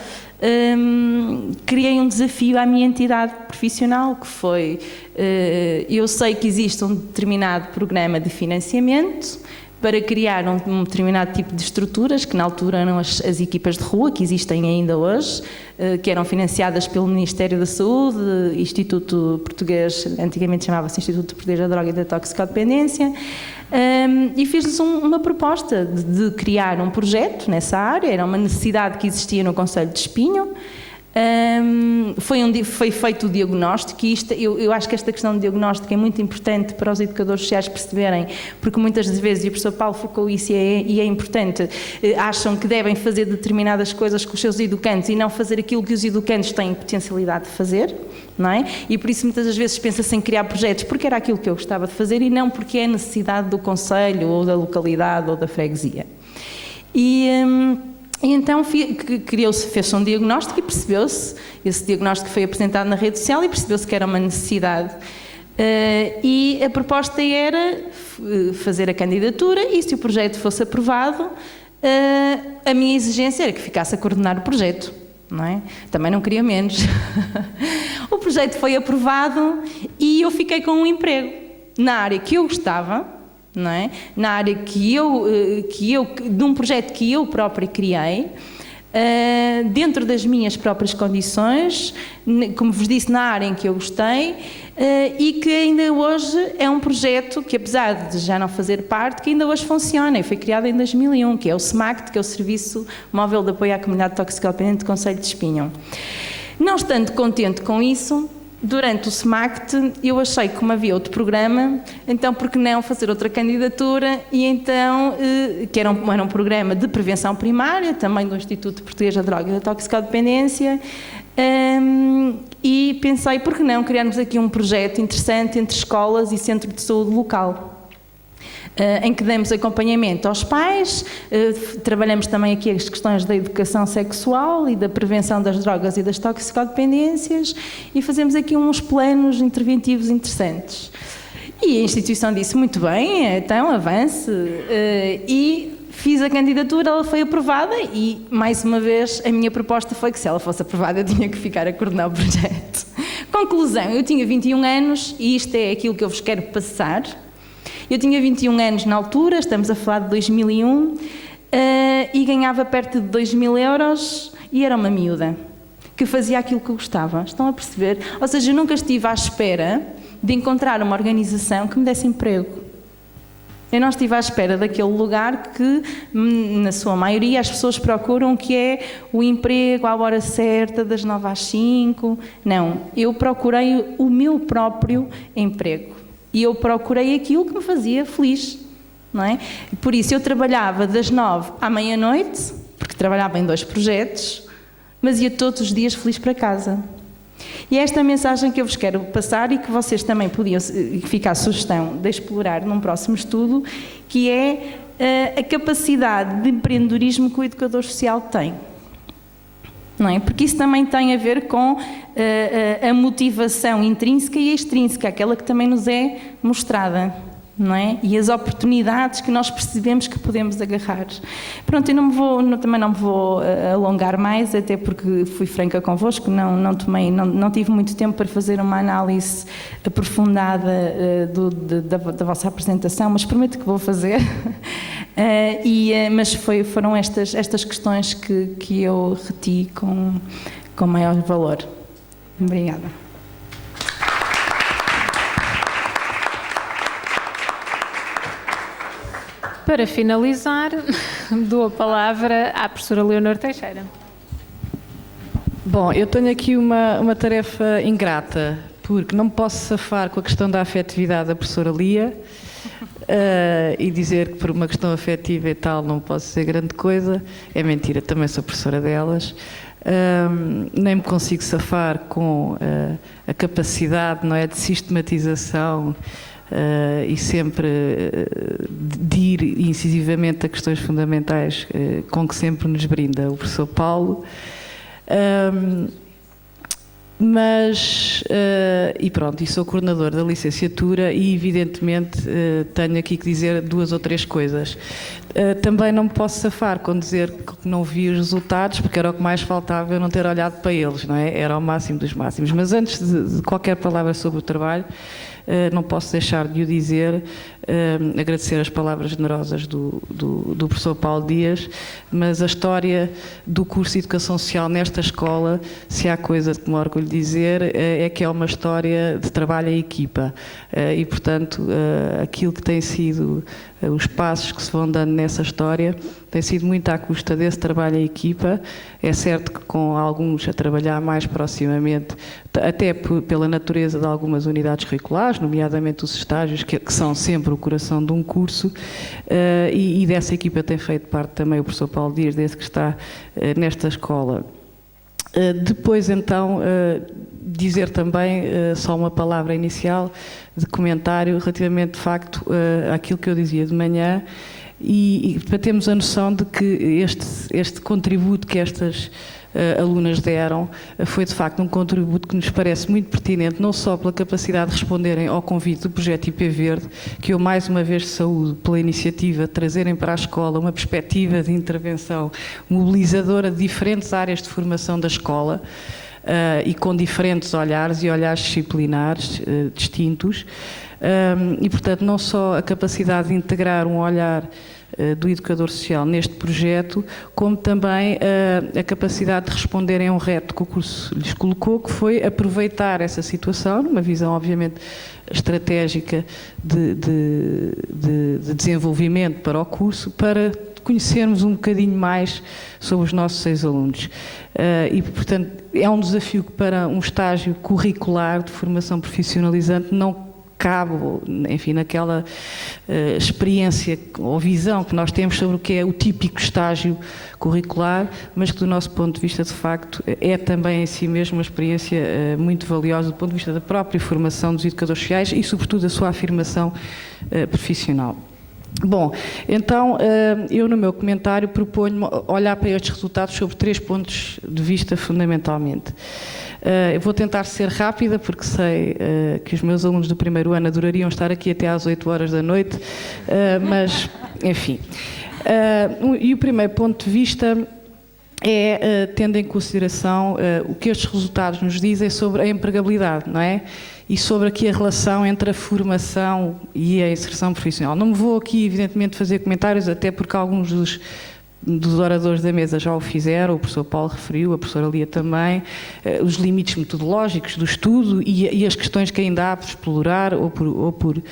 criei um desafio à minha entidade profissional, que foi, eu sei que existe um determinado programa de financiamento para criar um determinado tipo de estruturas, que na altura eram as equipas de rua, que existem ainda hoje, que eram financiadas pelo Ministério da Saúde, Instituto Português, antigamente chamava-se Instituto Português da Droga e da Toxicodependência, e fiz-lhes uma proposta de criar um projeto nessa área. Era uma necessidade que existia no Concelho de Espinho. Foi feito o diagnóstico, e eu acho que esta questão de diagnóstico é muito importante para os educadores sociais perceberem, porque muitas das vezes, e o professor Paulo focou isso e é importante, acham que devem fazer determinadas coisas com os seus educandos e não fazer aquilo que os educandos têm potencialidade de fazer, não é? E por isso muitas das vezes pensa-se em criar projetos porque era aquilo que eu gostava de fazer e não porque é a necessidade do concelho ou da localidade ou da freguesia. E então fez-se um diagnóstico e percebeu-se, esse diagnóstico foi apresentado na rede social e percebeu-se que era uma necessidade. E a proposta era fazer a candidatura e, se o projeto fosse aprovado, a minha exigência era que ficasse a coordenar o projeto. Não é? Também não queria menos. O projeto foi aprovado e eu fiquei com um emprego na área que eu gostava, não é? Na área de um projeto que eu própria criei, dentro das minhas próprias condições, como vos disse, na área em que eu gostei, e que ainda hoje é um projeto que, apesar de já não fazer parte, que ainda hoje funciona, e foi criado em 2001, que é o SMACT, que é o Serviço Móvel de Apoio à Comunidade Toxicodependente do Concelho de Espinho. Não estando contente com isso, durante o SMACT, eu achei que, como havia outro programa, então por que não fazer outra candidatura, e então, que era um programa de prevenção primária, também do Instituto Português da Droga e da Toxicodependência, e pensei, por que não criarmos aqui um projeto interessante entre escolas e centro de saúde local, em que damos acompanhamento aos pais, trabalhamos também aqui as questões da educação sexual e da prevenção das drogas e das toxicodependências e fazemos aqui uns planos interventivos interessantes. E a instituição disse, muito bem, então avance, e fiz a candidatura, ela foi aprovada e, mais uma vez, a minha proposta foi que se ela fosse aprovada eu tinha que ficar a coordenar o projeto. Conclusão, eu tinha 21 anos e isto é aquilo que eu vos quero passar. Eu tinha 21 anos na altura, estamos a falar de 2001, e ganhava perto de 2.000 euros e era uma miúda que fazia aquilo que eu gostava. Estão a perceber? Ou seja, eu nunca estive à espera de encontrar uma organização que me desse emprego. Eu não estive à espera daquele lugar que, na sua maioria, as pessoas procuram, que é o emprego à hora certa, das 9 às 5. Não, eu procurei o meu próprio emprego. E eu procurei aquilo que me fazia feliz, não é? Por isso, eu trabalhava das 9 à meia-noite, porque trabalhava em 2 projetos, mas ia todos os dias feliz para casa. E é esta mensagem que eu vos quero passar e que vocês também podiam ficar a sugestão de explorar num próximo estudo, que é a capacidade de empreendedorismo que o educador social tem. Não é? Porque isso também tem a ver com a motivação intrínseca e extrínseca, aquela que também nos é mostrada, não é? E as oportunidades que nós percebemos que podemos agarrar. Pronto, eu também não me vou alongar mais, até porque fui franca convosco, não tive muito tempo para fazer uma análise aprofundada da vossa apresentação, mas prometo que vou fazer. Mas foram estas questões que eu reti com maior valor. Obrigada. Para finalizar, dou a palavra à professora Leonor Teixeira. Bom, eu tenho aqui uma tarefa ingrata, porque não me posso safar com a questão da afetividade da professora Lia e dizer que por uma questão afetiva e tal não posso dizer grande coisa. É mentira, também sou professora delas. Nem me consigo safar com a capacidade, não é, de sistematização e sempre de ir incisivamente a questões fundamentais com que sempre nos brinda o professor Paulo. E pronto, e sou coordenador da licenciatura e evidentemente tenho aqui que dizer 2 ou 3 coisas. Também não me posso safar com dizer que não vi os resultados, porque era o que mais faltava eu não ter olhado para eles, não é? Era o máximo dos máximos. Mas antes de qualquer palavra sobre o trabalho, não posso deixar de o dizer, agradecer as palavras generosas do professor Paulo Dias, mas a história do curso de Educação Social nesta escola, se há coisa que me orgulho de dizer, é que é uma história de trabalho em equipa e, portanto, aquilo que tem sido os passos que se vão dando nessa história tem sido muito à custa desse trabalho em equipa. É certo que com alguns a trabalhar mais proximamente, até pela natureza de algumas unidades curriculares, nomeadamente os estágios, que são sempre o coração de um curso, e dessa equipa tem feito parte também o professor Paulo Dias, desde que está nesta escola. Depois, então, dizer também só uma palavra inicial de comentário relativamente, de facto, àquilo que eu dizia de manhã e para termos a noção de que este contributo que estas alunas deram foi, de facto, um contributo que nos parece muito pertinente, não só pela capacidade de responderem ao convite do projeto IP Verde, que eu mais uma vez saúdo pela iniciativa de trazerem para a escola uma perspectiva de intervenção mobilizadora de diferentes áreas de formação da escola, e com diferentes olhares e olhares disciplinares distintos, e, portanto, não só a capacidade de integrar um olhar do educador social neste projeto, como também a capacidade de responderem a um reto que o curso lhes colocou, que foi aproveitar essa situação, numa visão obviamente estratégica de desenvolvimento para o curso, para conhecermos um bocadinho mais sobre os nossos 6 alunos. E, portanto, é um desafio que para um estágio curricular de formação profissionalizante não cabe, enfim, naquela experiência ou visão que nós temos sobre o que é o típico estágio curricular, mas que do nosso ponto de vista, de facto, é também em si mesmo uma experiência muito valiosa do ponto de vista da própria formação dos educadores sociais e, sobretudo, da sua afirmação profissional. Bom, então eu no meu comentário proponho olhar para estes resultados sobre 3 pontos de vista fundamentalmente. Eu vou tentar ser rápida porque sei que os meus alunos do primeiro ano adorariam estar aqui até às 8 horas da noite, mas enfim. E o primeiro ponto de vista é tendo em consideração o que estes resultados nos dizem sobre a empregabilidade, não é? E sobre aqui a relação entre a formação e a inserção profissional. Não me vou aqui, evidentemente, fazer comentários, até porque alguns dos oradores da mesa já o fizeram, o professor Paulo referiu, a professora Lia também, os limites metodológicos do estudo e as questões que ainda há por explorar ou por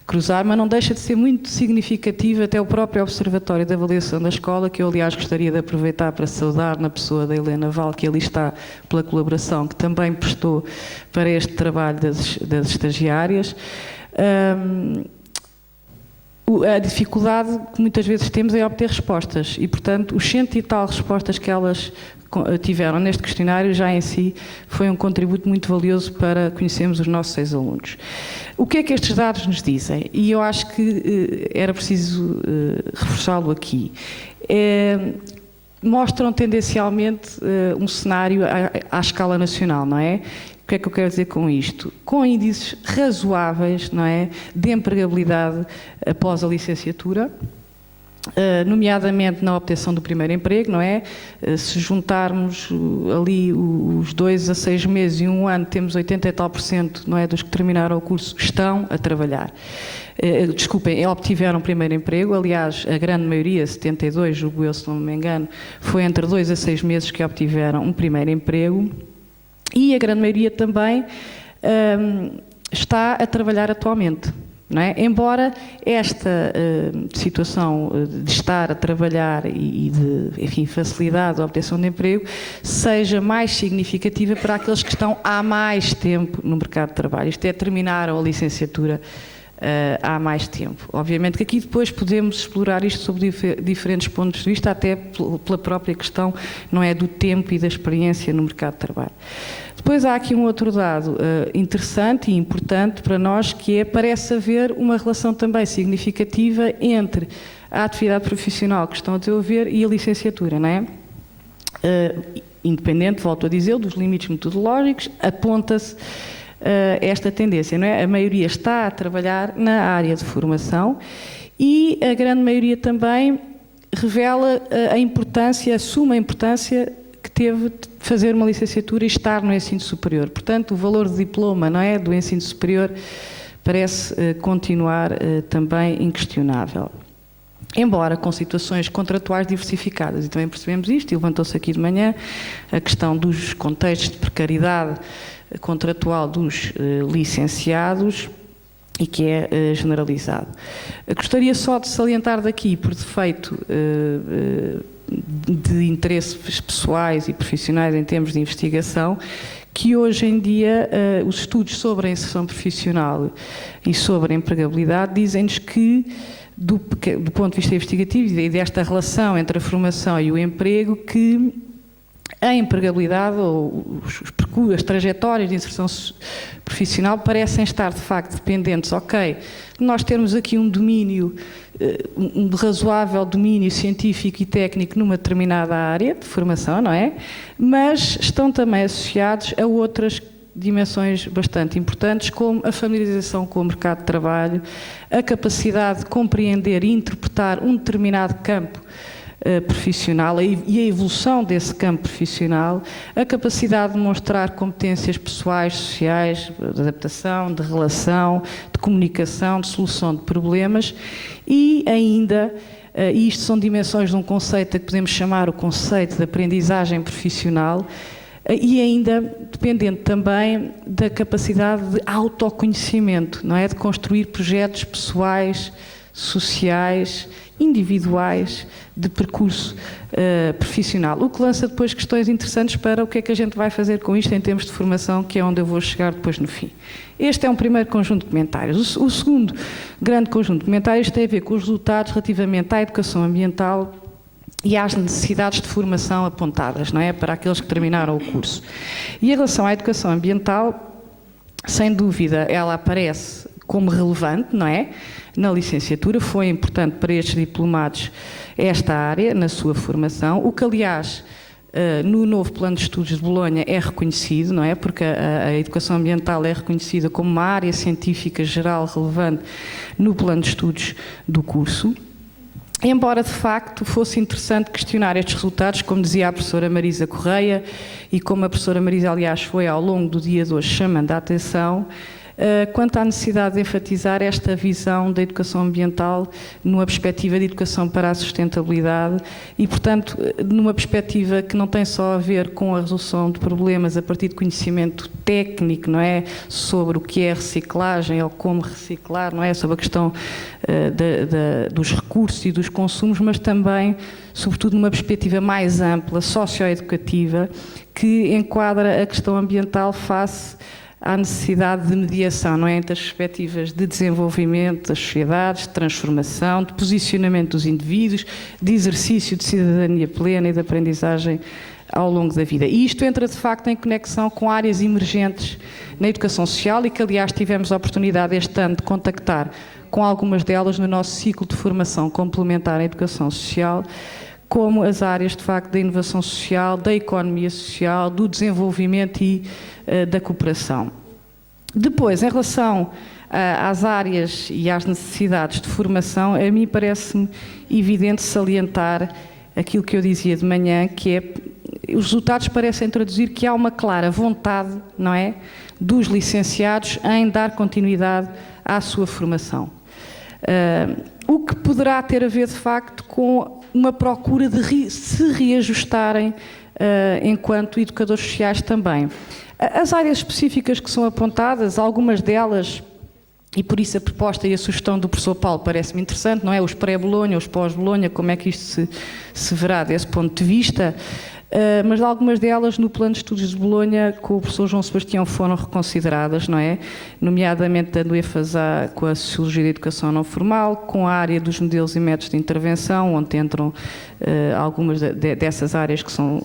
cruzar, mas não deixa de ser muito significativo até o próprio Observatório de Avaliação da Escola, que eu, aliás, gostaria de aproveitar para saudar na pessoa da Helena Val, que ali está pela colaboração, que também prestou para este trabalho das estagiárias. A dificuldade que muitas vezes temos é obter respostas e, portanto, os 100 e tal respostas que elas tiveram neste questionário já em si foi um contributo muito valioso para conhecermos os nossos ex-alunos. O que é que estes dados nos dizem? E eu acho que era preciso reforçá-lo aqui. Mostram tendencialmente um cenário à escala nacional, não é? O que é que eu quero dizer com isto? Com índices razoáveis, não é, de empregabilidade após a licenciatura, nomeadamente na obtenção do primeiro emprego, não é? Se juntarmos ali os 2 a 6 meses e 1 ano, temos 80 e tal %, não é, dos que terminaram o curso estão a trabalhar. Desculpem, obtiveram o primeiro emprego, aliás, a grande maioria, 72, julgo eu, se não me engano, foi entre 2 a 6 meses que obtiveram um primeiro emprego. E a grande maioria também está a trabalhar atualmente, não é? Embora esta situação de estar a trabalhar e de, enfim, facilidade de obtenção de emprego seja mais significativa para aqueles que estão há mais tempo no mercado de trabalho. Isto é, terminaram a licenciatura há mais tempo. Obviamente que aqui depois podemos explorar isto sob diferentes pontos de vista, até pela própria questão, não é, do tempo e da experiência no mercado de trabalho. Depois há aqui um outro dado interessante e importante para nós, que é, parece haver uma relação também significativa entre a atividade profissional que estão a desenvolver e a licenciatura, não é? Independente, volto a dizer, dos limites metodológicos, aponta-se esta tendência, não é? A maioria está a trabalhar na área de formação e a grande maioria também revela a importância, assume a importância que teve de fazer uma licenciatura e estar no ensino superior. Portanto, o valor do diploma, não é, do ensino superior parece continuar também inquestionável. Embora com situações contratuais diversificadas, e também percebemos isto, e levantou-se aqui de manhã a questão dos contextos de precariedade contratual dos licenciados e que é generalizado. Gostaria só de salientar daqui, por defeito de interesses pessoais e profissionais em termos de investigação, que hoje em dia os estudos sobre a inserção profissional e sobre a empregabilidade dizem-nos que, do ponto de vista investigativo e desta relação entre a formação e o emprego, que a empregabilidade ou as trajetórias de inserção profissional parecem estar, de facto, dependentes, ok, de nós termos aqui um domínio, um razoável domínio científico e técnico numa determinada área de formação, não é? Mas estão também associados a outras dimensões bastante importantes, como a familiarização com o mercado de trabalho, a capacidade de compreender e interpretar um determinado campo profissional e a evolução desse campo profissional, a capacidade de mostrar competências pessoais, sociais, de adaptação, de relação, de comunicação, de solução de problemas e ainda, e isto são dimensões de um conceito que podemos chamar o conceito de aprendizagem profissional, e ainda dependente também da capacidade de autoconhecimento, não é? De construir projetos pessoais, sociais individuais de percurso profissional. O que lança depois questões interessantes para o que é que a gente vai fazer com isto em termos de formação, que é onde eu vou chegar depois no fim. Este é um primeiro conjunto de comentários. O segundo grande conjunto de comentários tem a ver com os resultados relativamente à educação ambiental e às necessidades de formação apontadas, não é? Para aqueles que terminaram o curso. E em relação à educação ambiental, sem dúvida, ela aparece como relevante, não é? Na licenciatura, foi importante para estes diplomados esta área, na sua formação, o que, aliás, no novo plano de estudos de Bolonha é reconhecido, não é? Porque a educação ambiental é reconhecida como uma área científica geral relevante no plano de estudos do curso. Embora, de facto, fosse interessante questionar estes resultados, como dizia a professora Marisa Correia, e como a professora Marisa, aliás, foi ao longo do dia de hoje chamando a atenção, quanto à necessidade de enfatizar esta visão da educação ambiental numa perspectiva de educação para a sustentabilidade e, portanto, numa perspectiva que não tem só a ver com a resolução de problemas a partir de conhecimento técnico, não é? Sobre o que é reciclagem ou como reciclar, não é? Sobre a questão dos recursos e dos consumos, mas também, sobretudo, numa perspectiva mais ampla, socioeducativa, que enquadra a questão ambiental face à necessidade de mediação, não é? Entre as perspectivas de desenvolvimento das sociedades, de transformação, de posicionamento dos indivíduos, de exercício de cidadania plena e de aprendizagem ao longo da vida. E isto entra, de facto, em conexão com áreas emergentes na educação social e que, aliás, tivemos a oportunidade este ano de contactar com algumas delas no nosso ciclo de formação complementar à educação social, como as áreas, de facto, da inovação social, da economia social, do desenvolvimento e da cooperação. Depois, em relação às áreas e às necessidades de formação, a mim parece-me evidente salientar aquilo que eu dizia de manhã, que é, os resultados parecem traduzir que há uma clara vontade, não é, dos licenciados em dar continuidade à sua formação. O que poderá ter a ver, de facto, com uma procura de se reajustarem enquanto educadores sociais também. As áreas específicas que são apontadas, algumas delas, e por isso a proposta e a sugestão do professor Paulo parece-me interessante, não é? Os pré-Bolonha, os pós-Bolonha, como é que isto se verá desse ponto de vista, mas algumas delas no plano de estudos de Bolonha com o professor João Sebastião foram reconsideradas, não é? Nomeadamente dando ênfase com a Sociologia da Educação Não Formal, com a área dos modelos e métodos de intervenção, onde entram algumas dessas áreas que são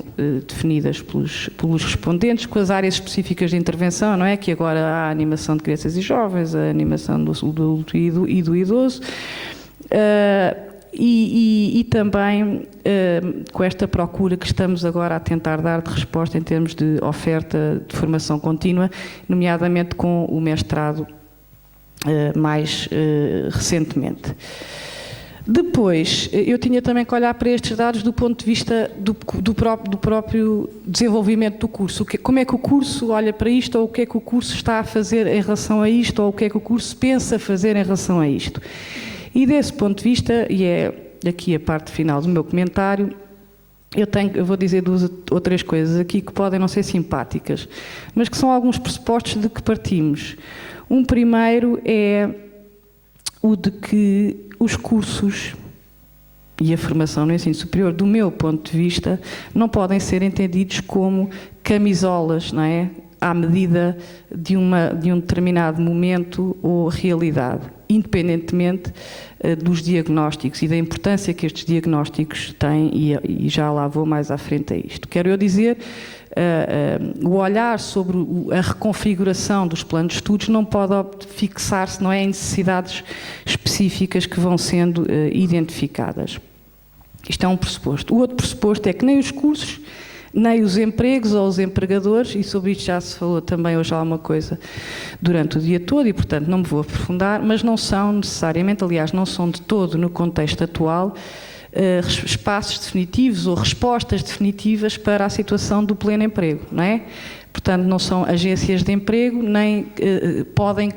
definidas pelos respondentes, com as áreas específicas de intervenção, não é? Que agora há a animação de crianças e jovens, a animação do adulto e do idoso, e também com esta procura que estamos agora a tentar dar de resposta em termos de oferta de formação contínua, nomeadamente com o mestrado mais recentemente. Depois, eu tinha também que olhar para estes dados do ponto de vista do próprio desenvolvimento do curso. Como é que o curso olha para isto, ou o que é que o curso está a fazer em relação a isto, ou o que é que o curso pensa fazer em relação a isto. E desse ponto de vista, e é aqui a parte final do meu comentário, eu vou dizer duas ou três coisas aqui que podem não ser simpáticas, mas que são alguns pressupostos de que partimos. Um primeiro é o de que os cursos e a formação no ensino superior, do meu ponto de vista, não podem ser entendidos como camisolas, não é? À medida de um determinado momento ou realidade, independentemente dos diagnósticos e da importância que estes diagnósticos têm, e já lá vou mais à frente a isto. Quero eu dizer, o olhar sobre a reconfiguração dos planos de estudos não pode fixar-se, não é, em necessidades específicas que vão sendo identificadas. Isto é um pressuposto. O outro pressuposto é que nem os cursos, nem os empregos ou os empregadores, e sobre isto já se falou também hoje alguma coisa durante o dia todo e, portanto, não me vou aprofundar, mas não são necessariamente, aliás, não são de todo, no contexto atual, espaços definitivos ou respostas definitivas para a situação do pleno emprego, não é? Portanto, não são agências de emprego, nem podem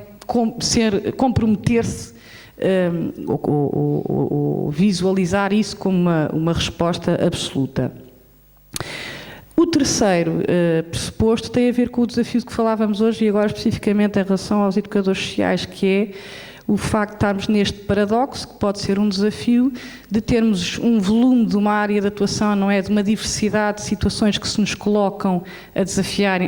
comprometer-se ou visualizar isso como uma resposta absoluta. O terceiro pressuposto tem a ver com o desafio de que falávamos hoje e agora especificamente em relação aos educadores sociais, que é o facto de estarmos neste paradoxo, que pode ser um desafio, de termos um volume de uma área de atuação, não é? De uma diversidade de situações que se nos colocam a desafiar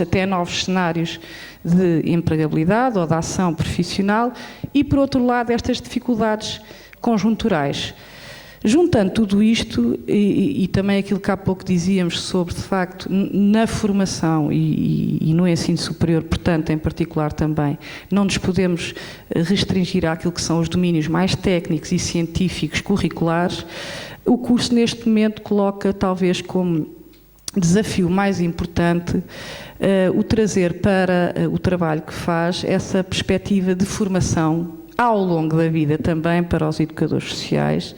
até novos cenários de empregabilidade ou de ação profissional e, por outro lado, estas dificuldades conjunturais. Juntando tudo isto e também aquilo que há pouco dizíamos sobre, de facto, na formação e no ensino superior, portanto, em particular também, não nos podemos restringir àquilo que são os domínios mais técnicos e científicos curriculares, o curso neste momento coloca talvez como desafio mais importante o trazer para o trabalho que faz essa perspectiva de formação ao longo da vida também para os educadores sociais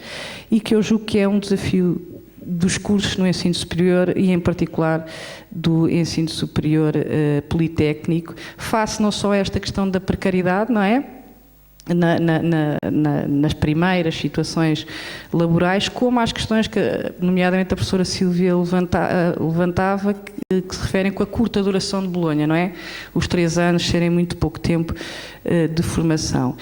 e que eu julgo que é um desafio dos cursos no ensino superior e em particular do ensino superior politécnico, face não só a esta questão da precariedade, não é? Nas primeiras situações laborais, como às questões que, nomeadamente, a professora Sílvia levantava, que se referem com a curta duração de Bolonha, não é? Os 3 anos serem muito pouco tempo de formação.